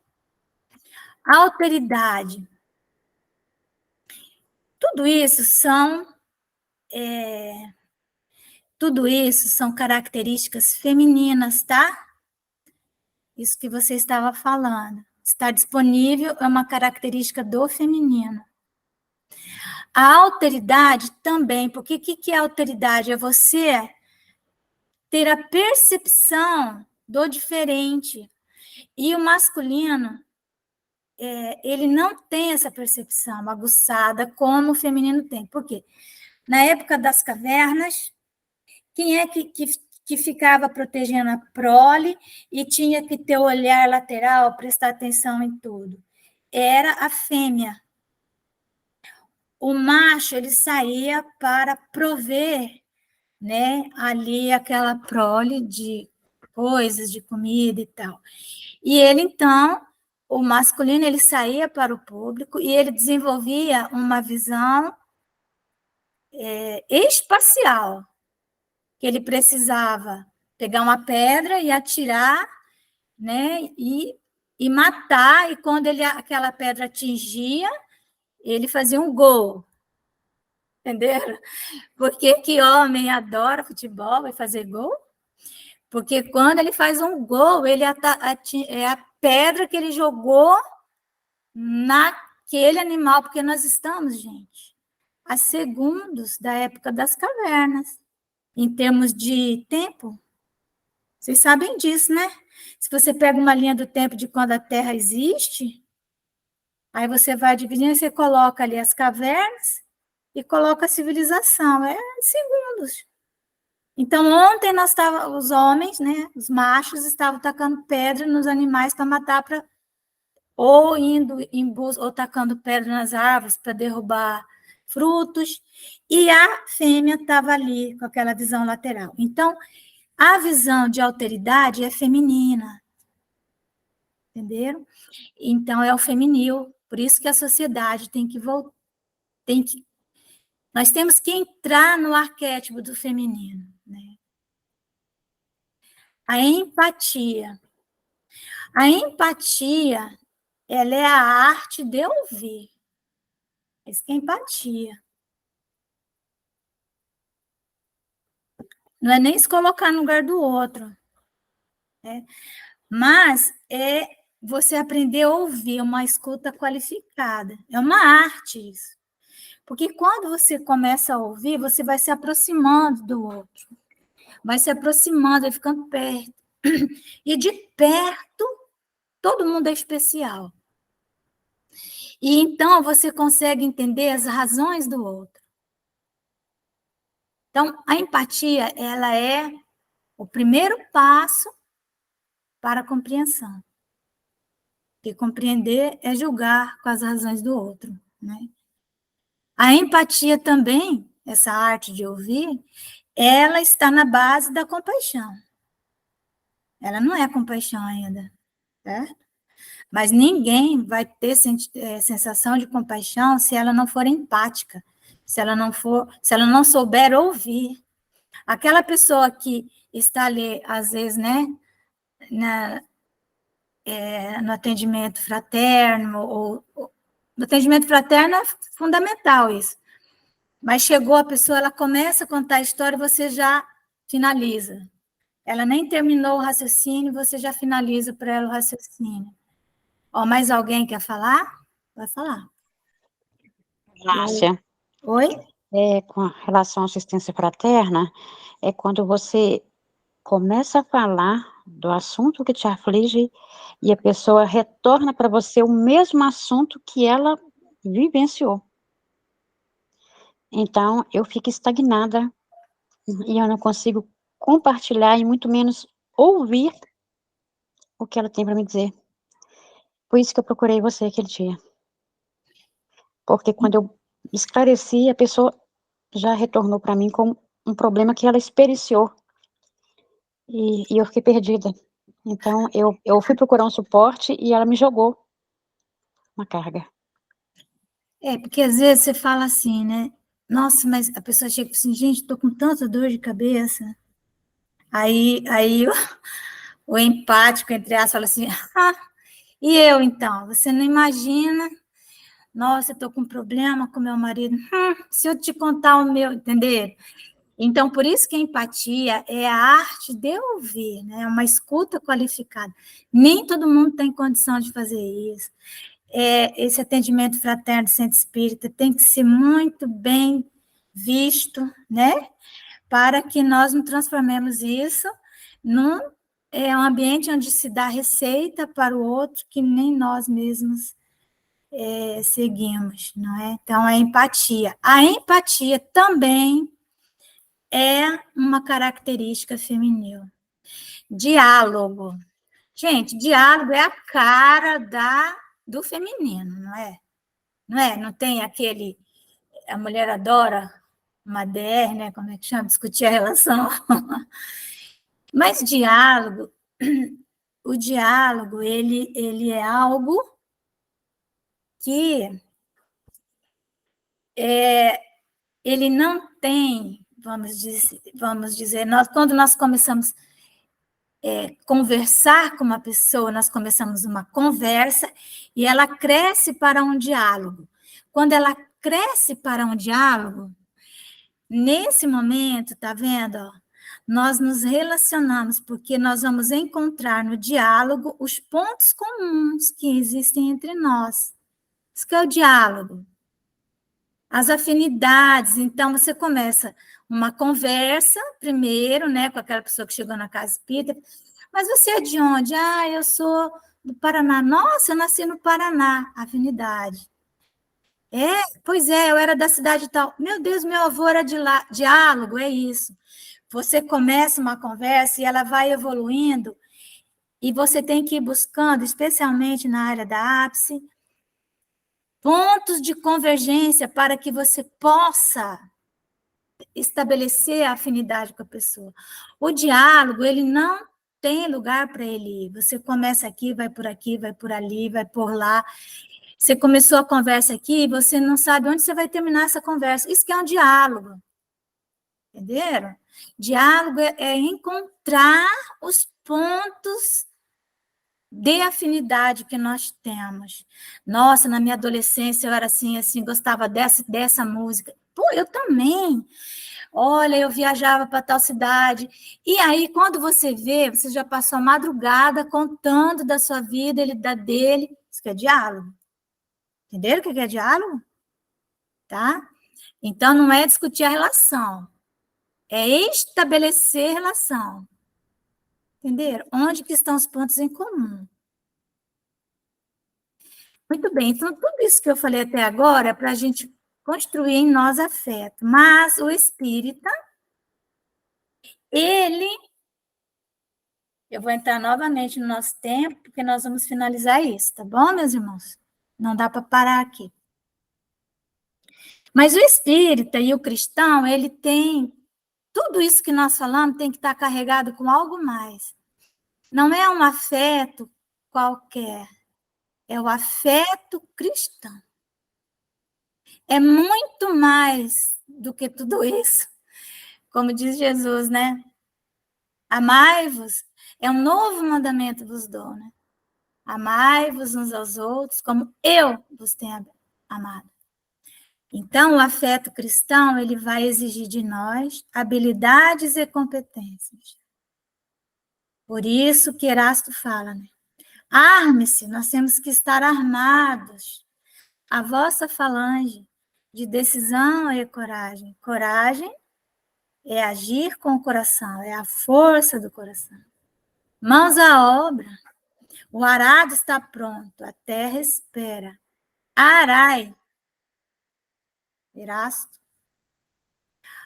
A alteridade. Tudo isso são características femininas, tá? Isso que você estava falando. Estar disponível é uma característica do feminino. A alteridade também, porque o que é alteridade? É você ter a percepção do diferente. E o masculino, ele não tem essa percepção aguçada como o feminino tem. Por quê? Na época das cavernas, quem é que ficava protegendo a prole e tinha que ter o olhar lateral, prestar atenção em tudo? Era a fêmea. O macho, ele saía para prover, né, ali aquela prole de coisas, de comida e tal. E ele, então, o masculino, ele saía para o público e ele desenvolvia uma visão espacial, que ele precisava pegar uma pedra e atirar, né, e matar, e quando aquela pedra atingia, ele fazia um gol. Entenderam? Porque que homem adora futebol e fazer gol? Porque quando ele faz um gol, é a pedra que ele jogou naquele animal, porque nós estamos, gente, a segundos da época das cavernas, em termos de tempo. Vocês sabem disso, né? Se você pega uma linha do tempo de quando a Terra existe, aí você vai dividindo, você coloca ali as cavernas e coloca a civilização. É segundos. Então, ontem os homens, né, os machos, estavam tacando pedra nos animais para matar, ou indo em busca, ou tacando pedra nas árvores para derrubar frutos, e a fêmea estava ali com aquela visão lateral. Então, a visão de alteridade é feminina, entenderam? Então, é o feminil, por isso que a sociedade tem que voltar, nós temos que entrar no arquétipo do feminino, né? A empatia. A empatia, ela é a arte de ouvir. Isso que é empatia. Não é nem se colocar no lugar do outro, né? Mas é você aprender a ouvir, uma escuta qualificada. É uma arte isso. Porque quando você começa a ouvir, você vai se aproximando do outro. Vai se aproximando, vai ficando perto. E de perto, todo mundo é especial. E então você consegue entender as razões do outro. Então, a empatia, ela é o primeiro passo para a compreensão. Porque compreender é julgar com as razões do outro, né? A empatia também, essa arte de ouvir, ela está na base da compaixão. Ela não é compaixão ainda, certo? Mas ninguém vai ter sensação de compaixão se ela não for empática, se ela não souber ouvir. Aquela pessoa que está ali, às vezes, né, no atendimento fraterno, no atendimento fraterno é fundamental isso. Mas chegou a pessoa, ela começa a contar a história e você já finaliza. Ela nem terminou o raciocínio, você já finaliza para ela o raciocínio. Ó, mais alguém quer falar? Vai falar. Márcia, Oi? com relação à assistência fraterna, é quando você começa a falar do assunto que te aflige e a pessoa retorna para você o mesmo assunto que ela vivenciou. Então, eu fico estagnada e eu não consigo compartilhar e muito menos ouvir o que ela tem para me dizer. Por isso que eu procurei você aquele dia. Porque quando eu esclareci, a pessoa já retornou para mim com um problema que ela experienciou. E eu fiquei perdida. Então, eu fui procurar um suporte e ela me jogou uma carga. Porque às vezes você fala assim, né? Nossa, mas a pessoa chega assim, gente, estou com tanta dor de cabeça. Aí o empático, entre aspas, fala assim, e eu então? Você não imagina? Nossa, eu estou com um problema com meu marido. Se eu te contar o meu, entendeu? Então, por isso que a empatia é a arte de ouvir, né? Uma escuta qualificada. Nem todo mundo tem condição de fazer isso. Esse atendimento fraterno do centro espírita tem que ser muito bem visto, né? Para que nós não transformemos isso num um ambiente onde se dá receita para o outro que nem nós mesmos seguimos, não é? Então, a empatia. A empatia também é uma característica feminil. Diálogo. Gente, diálogo é a cara do feminino, não é? Não é? Não tem aquele... A mulher adora uma DR, né? Como é que chama? Discutir a relação. Mas diálogo, o diálogo, ele é algo que ele não tem, vamos dizer, quando nós começamos conversar com uma pessoa, nós começamos uma conversa e ela cresce para um diálogo. Quando ela cresce para um diálogo, nesse momento, tá vendo? Ó, nós nos relacionamos porque nós vamos encontrar no diálogo os pontos comuns que existem entre nós. Isso que é o diálogo. As afinidades. Então, você começa uma conversa primeiro, né, com aquela pessoa que chegou na casa espírita. Mas você é de onde? Eu sou do Paraná. Nossa, eu nasci no Paraná. Afinidade. Pois é, eu era da cidade tal. Meu Deus, meu avô era de lá. Diálogo, é isso. você começa uma conversa e ela vai evoluindo, e você tem que ir buscando, especialmente na área da ápice, pontos de convergência para que você possa estabelecer a afinidade com a pessoa. O diálogo, ele não tem lugar para ele ir. Você começa aqui, vai por ali, vai por lá. Você começou a conversa aqui, você não sabe onde você vai terminar essa conversa. Isso que é um diálogo. Entenderam? Diálogo é encontrar os pontos de afinidade que nós temos. Nossa, na minha adolescência eu era assim, gostava dessa música. Pô, eu também. Olha, eu viajava para tal cidade. E aí, quando você vê, você já passou a madrugada contando da sua vida, ele da dele. Isso que é diálogo. Entenderam o que é diálogo? Tá? Então, não é discutir a relação. É estabelecer relação. Entenderam? Onde que estão os pontos em comum? Muito bem. Então, tudo isso que eu falei até agora é para a gente construir em nós afeto. Mas o espírita, ele... Eu vou entrar novamente no nosso tempo, porque nós vamos finalizar isso, tá bom, meus irmãos? Não dá para parar aqui. Mas o espírita e o cristão, ele tem... Tudo isso que nós falamos tem que estar carregado com algo mais. Não é um afeto qualquer. É o afeto cristão. É muito mais do que tudo isso. Como diz Jesus, né? Amai-vos, é um novo mandamento vos dou, né? Amai-vos uns aos outros, como eu vos tenho amado. Então, o afeto cristão, ele vai exigir de nós habilidades e competências. Por isso que Erasto fala, né? Arme-se, nós temos que estar armados. A vossa falange de decisão e coragem. Coragem é agir com o coração, é a força do coração. Mãos à obra. O arado está pronto, a terra espera. Arai. Erasto.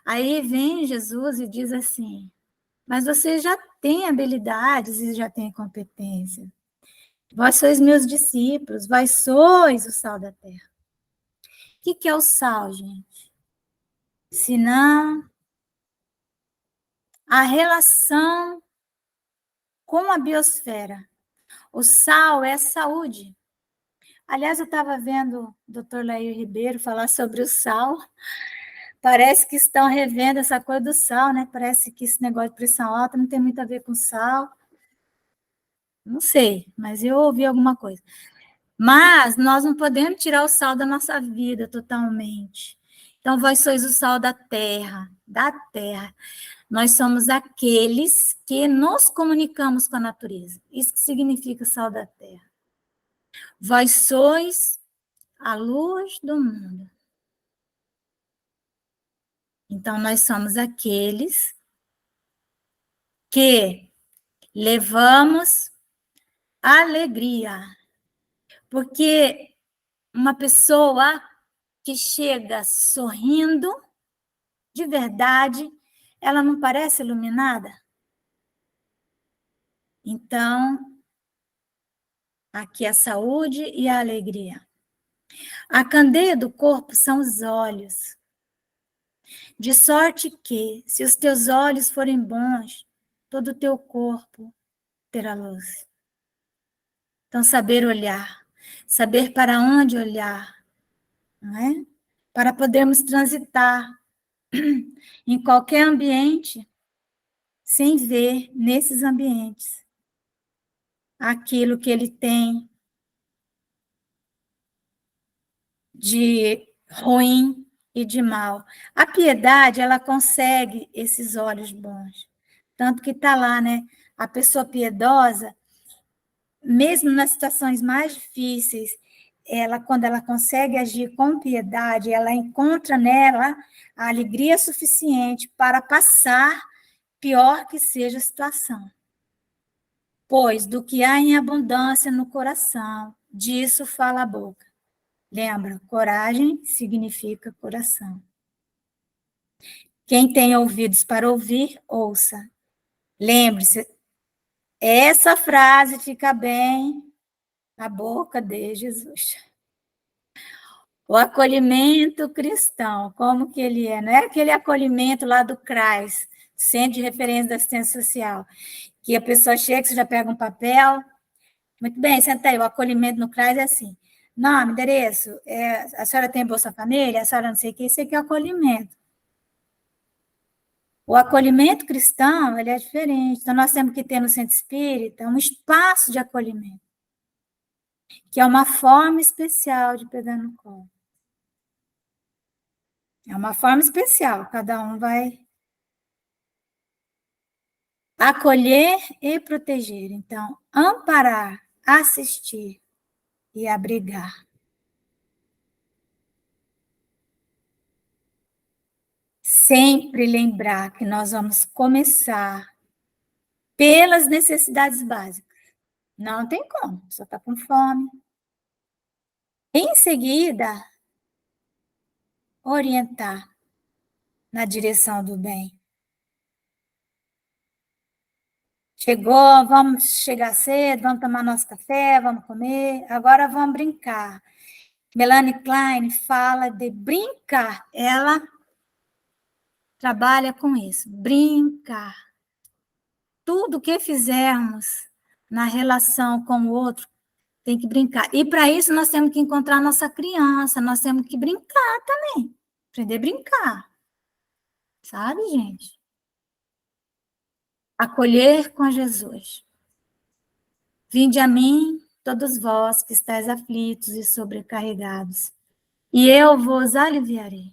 Aí vem Jesus e diz assim, mas você já tem habilidades e já tem competência. Vós sois meus discípulos, vós sois o sal da terra. O que é o sal, gente? Senão a relação com a biosfera. O sal é saúde. Aliás, eu estava vendo o Dr. Lair Ribeiro falar sobre o sal. Parece que estão revendo essa coisa do sal, né? Parece que esse negócio de pressão alta não tem muito a ver com sal. Não sei, mas eu ouvi alguma coisa. Mas nós não podemos tirar o sal da nossa vida totalmente. Então, vós sois o sal da terra, da terra. Nós somos aqueles que nos comunicamos com a natureza. Isso que significa sal da terra. Vós sois a luz do mundo. Então, nós somos aqueles que levamos alegria. Porque uma pessoa que chega sorrindo, de verdade, ela não parece iluminada? Então, aqui a saúde e a alegria. A candeia do corpo são os olhos. De sorte que, se os teus olhos forem bons, todo o teu corpo terá luz. Então, saber olhar, saber para onde olhar, não é? Para podermos transitar em qualquer ambiente, sem ver nesses ambientes aquilo que ele tem de ruim e de mal. A piedade, ela consegue esses olhos bons. Tanto que está lá, né? A pessoa piedosa, mesmo nas situações mais difíceis, quando ela consegue agir com piedade, ela encontra nela a alegria suficiente para passar, pior que seja a situação. Pois do que há em abundância no coração, disso fala a boca. Lembra, coragem significa coração. O Quem tem ouvidos para ouvir, ouça. Lembre-se, essa frase fica bem na boca de Jesus. O acolhimento cristão, como que ele é? Não é aquele acolhimento lá do CRAS, Centro de Referência da Assistência Social, que a pessoa chega, você já pega um papel, muito bem, senta aí, o acolhimento no CRAS é assim, nome, endereço, a senhora tem Bolsa Família, a senhora não sei o que, isso aqui é acolhimento. O acolhimento cristão, ele é diferente, então nós temos que ter no Centro Espírita um espaço de acolhimento, que é uma forma especial de pegar no colo. É uma forma especial, cada um vai acolher e proteger. Então, amparar, assistir e abrigar. Sempre lembrar que nós vamos começar pelas necessidades básicas. Não tem como, só está com fome. Em seguida, orientar na direção do bem. Chegou, vamos chegar cedo, vamos tomar nosso café, vamos comer, agora vamos brincar. Melanie Klein fala de brincar, ela trabalha com isso, brincar. Tudo que fizermos na relação com o outro tem que brincar. E para isso nós temos que encontrar nossa criança, nós temos que brincar também, aprender a brincar. Sabe, gente? Acolher com Jesus. Vinde a mim, todos vós que estáis aflitos e sobrecarregados, e eu vos aliviarei.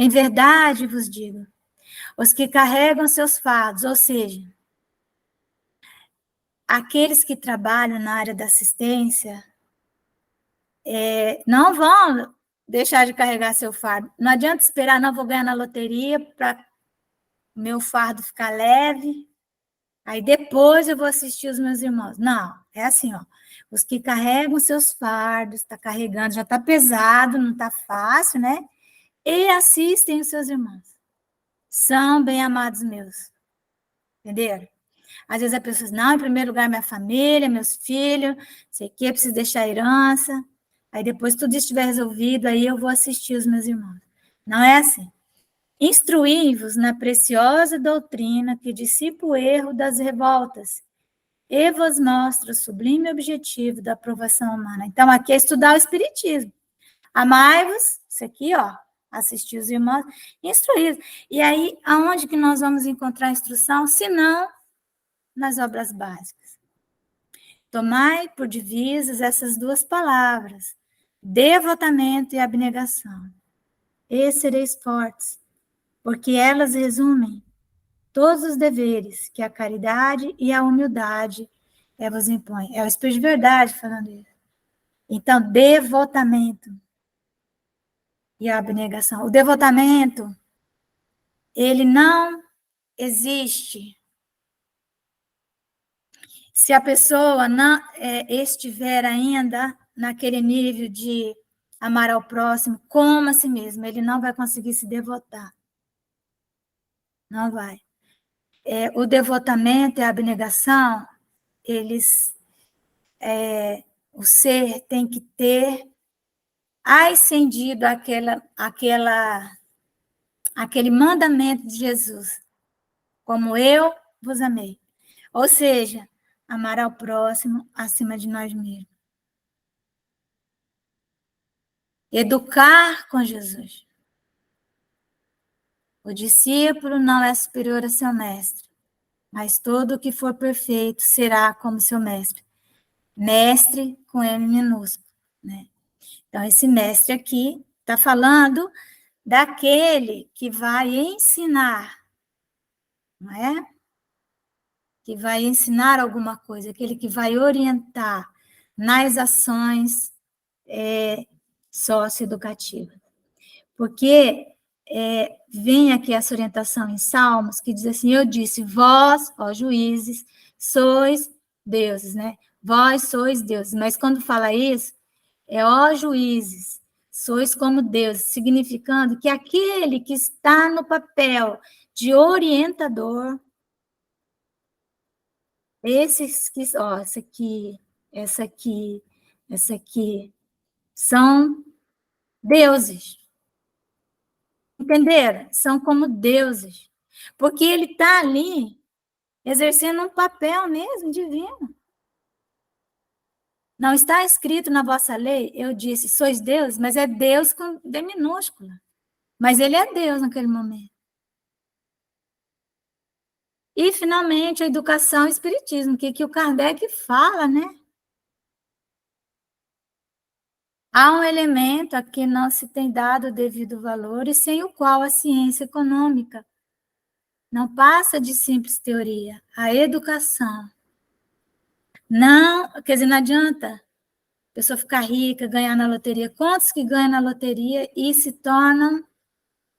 Em verdade vos digo, os que carregam seus fardos, ou seja, aqueles que trabalham na área da assistência, não vão deixar de carregar seu fardo. Não adianta esperar, não vou ganhar na loteria para meu fardo ficar leve, aí depois eu vou assistir os meus irmãos. Não, é assim, ó. Os que carregam seus fardos, está carregando, já está pesado, não está fácil, né? E assistem os seus irmãos. São bem-amados meus. Entenderam? Às vezes a pessoa diz, não, em primeiro lugar minha família, meus filhos, sei o que, preciso deixar a herança. Aí depois tudo estiver resolvido, aí eu vou assistir os meus irmãos. Não é assim. Instruí-vos na preciosa doutrina que dissipa o erro das revoltas e vos mostra o sublime objetivo da aprovação humana. Então, aqui é estudar o Espiritismo. Amai-vos, isso aqui, ó, assistir os irmãos, instruí-vos. E aí, aonde que nós vamos encontrar instrução? Se não, nas obras básicas. Tomai por divisas essas duas palavras, devotamento e abnegação. E sereis fortes, porque elas resumem todos os deveres que a caridade e a humildade vos impõem. É o Espírito de Verdade falando isso. Então, devotamento e abnegação. O devotamento, ele não existe se a pessoa não estiver ainda naquele nível de amar ao próximo como a si mesmo. Ele não vai conseguir se devotar. Não vai. O devotamento e a abnegação, o ser tem que ter ascendido aquele mandamento de Jesus, como eu vos amei. Ou seja, amar ao próximo acima de nós mesmos. Educar com Jesus. O discípulo não é superior a seu mestre, mas todo o que for perfeito será como seu mestre. Mestre com M minúsculo, né? Então, esse mestre aqui está falando daquele que vai ensinar, não é? Que vai ensinar alguma coisa, aquele que vai orientar nas ações socioeducativas. Porque vem aqui essa orientação em Salmos, que diz assim, eu disse, vós, ó juízes, sois deuses, né? Vós sois deuses. Mas quando fala isso, ó juízes, sois como Deus, significando que aquele que está no papel de orientador, esses que, ó, essa aqui, são deuses. Entenderam? São como deuses. Porque ele está ali exercendo um papel mesmo divino. Não está escrito na vossa lei, eu disse, sois Deus, mas é Deus com D minúscula. Mas ele é Deus naquele momento. E, finalmente, a educação e o espiritismo, que o Kardec fala, né? Há um elemento a que não se tem dado o devido valor e sem o qual a ciência econômica não passa de simples teoria. A educação. Não, quer dizer, não adianta a pessoa ficar rica, ganhar na loteria. Quantos que ganham na loteria e se tornam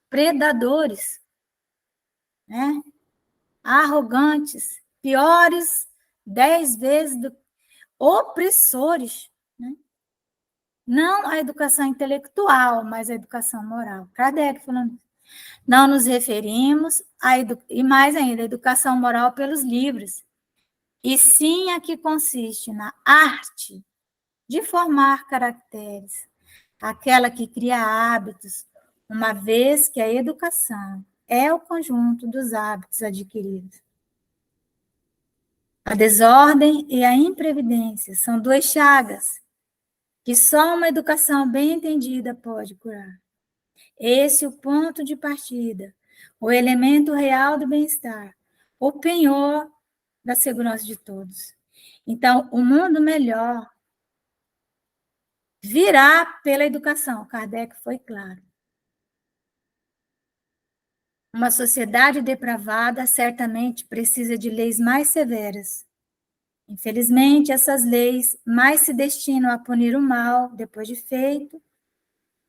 predadores, né? Arrogantes, piores 10 vezes opressores, né? Não a educação intelectual, mas a educação moral. Kardec falando. Não nos referimos e mais ainda, a educação moral pelos livros, e sim a que consiste na arte de formar caracteres, aquela que cria hábitos, uma vez que a educação é o conjunto dos hábitos adquiridos. A desordem e a imprevidência são duas chagas que só uma educação bem entendida pode curar. Esse é o ponto de partida, o elemento real do bem-estar, o penhor da segurança de todos. Então, o mundo melhor virá pela educação. Kardec foi claro. Uma sociedade depravada certamente precisa de leis mais severas. Infelizmente, essas leis mais se destinam a punir o mal, depois de feito,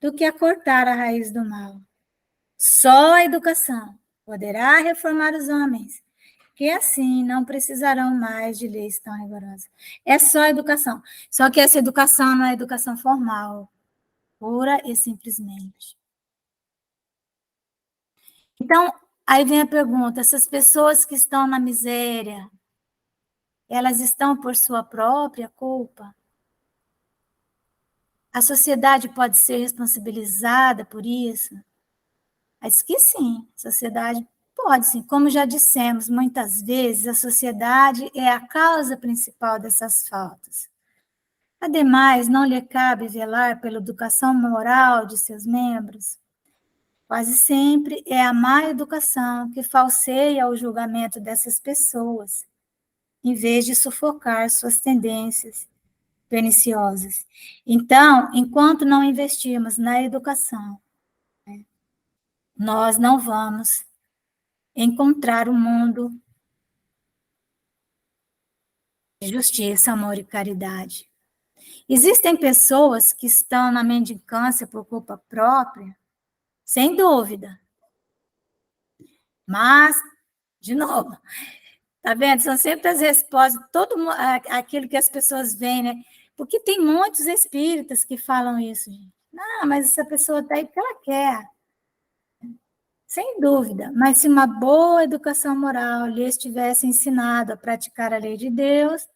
do que a cortar a raiz do mal. Só a educação poderá reformar os homens, que assim não precisarão mais de leis tão rigorosas. É só a educação. Só que essa educação não é educação formal, pura e simplesmente. Então, aí vem a pergunta, essas pessoas que estão na miséria, elas estão por sua própria culpa? A sociedade pode ser responsabilizada por isso? Diz que sim, a sociedade pode sim. Como já dissemos muitas vezes, a sociedade é a causa principal dessas faltas. Ademais, não lhe cabe velar pela educação moral de seus membros. Quase sempre é a má educação que falseia o julgamento dessas pessoas, em vez de sufocar suas tendências perniciosas. Então, enquanto não investirmos na educação, nós não vamos encontrar um mundo de justiça, amor e caridade. Existem pessoas que estão na mendicância por culpa própria, sem dúvida. Mas, de novo, tá vendo? São sempre as respostas, aquilo que as pessoas veem, né? Porque tem muitos espíritas que falam isso, gente. Não, mas essa pessoa está aí porque ela quer. Sem dúvida, mas se uma boa educação moral lhes tivesse ensinado a praticar a lei de Deus,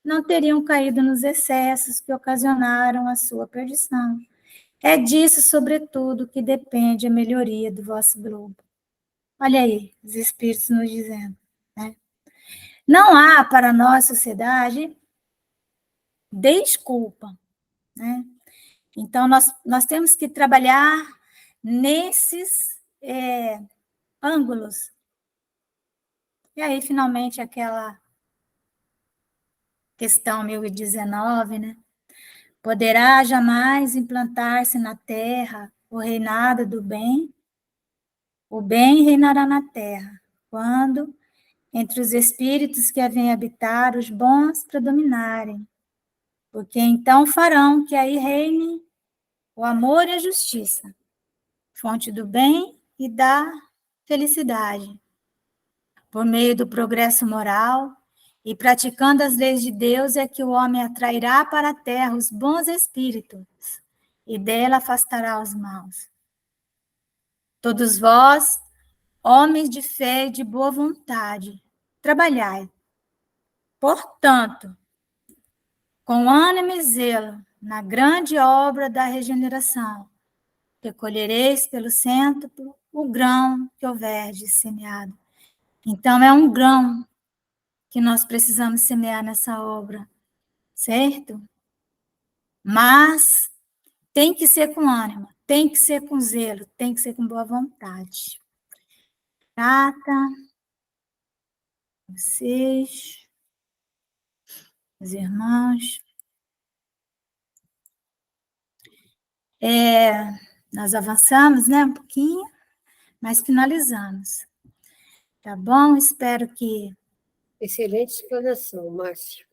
não teriam caído nos excessos que ocasionaram a sua perdição. É disso, sobretudo, que depende a melhoria do vosso globo. Olha aí, os espíritos nos dizendo, né? Não há para a nossa sociedade desculpa, né? Então, nós temos que trabalhar nesses ângulos. E aí, finalmente, aquela questão 1019, né? Poderá jamais implantar-se na terra o reinado do bem? O bem reinará na terra, quando, entre os espíritos que a vêm habitar, os bons predominarem, porque então farão que aí reine o amor e a justiça, fonte do bem e da felicidade. Por meio do progresso moral e praticando as leis de Deus é que o homem atrairá para a terra os bons espíritos e dela afastará os maus. Todos vós, homens de fé e de boa vontade, trabalhai. Portanto, com ânimo e zelo, na grande obra da regeneração, recolhereis pelo cêntuplo o grão que houverdes semeado. Então, é um grão que nós precisamos semear nessa obra, certo? Mas tem que ser com ânimo, tem que ser com zelo, tem que ser com boa vontade. Prata, vocês, os irmãos. Nós avançamos, né, um pouquinho, mas finalizamos. Tá bom? Espero que Excelente explanação, Márcia.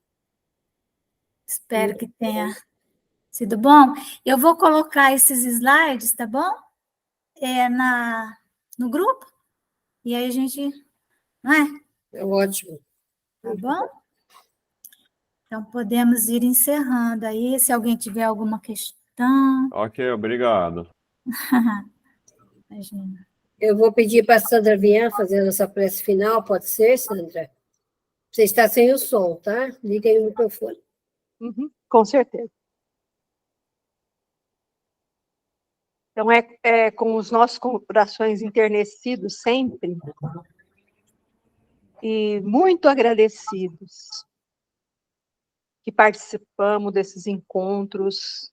Espero que tenha sido bom. Eu vou colocar esses slides, tá bom? No grupo. E aí a gente... Não é? É ótimo. Tá bom? Então, podemos ir encerrando aí. Se alguém tiver alguma questão... Ok, obrigado. Imagina. Eu vou pedir para a Sandra Vian fazer a nossa prece final, pode ser, Sandra? Você está sem o som, tá? Liga aí o microfone. Com certeza. Então, com os nossos corações enternecidos sempre e muito agradecidos que participamos desses encontros,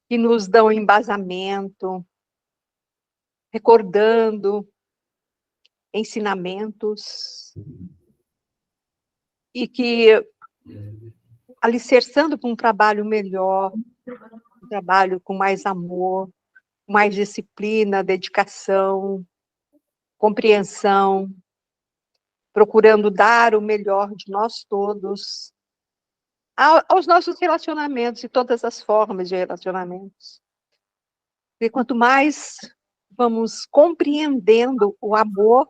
que nos dão embasamento, recordando ensinamentos e que alicerçando para um trabalho melhor, um trabalho com mais amor, mais disciplina, dedicação, compreensão, procurando dar o melhor de nós todos aos nossos relacionamentos e todas as formas de relacionamentos. E quanto mais vamos compreendendo o amor,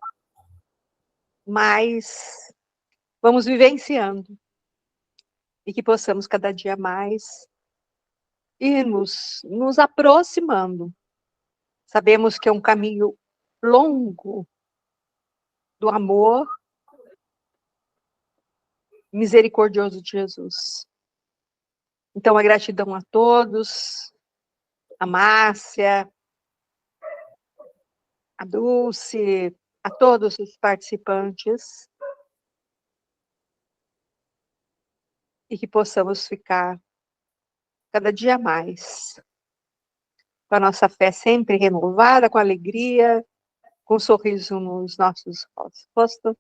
mais vamos vivenciando. E que possamos cada dia mais ir nos aproximando. Sabemos que é um caminho longo do amor misericordioso de Jesus. Então, a gratidão a todos, a Márcia, a Dulce, a todos os participantes, e que possamos ficar cada dia mais com a nossa fé sempre renovada, com alegria, com um sorriso nos nossos rostos,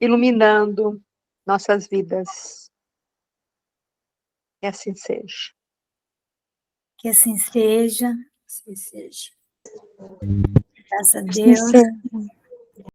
iluminando nossas vidas. E assim seja. Que assim seja. Assim seja. Graças a Deus.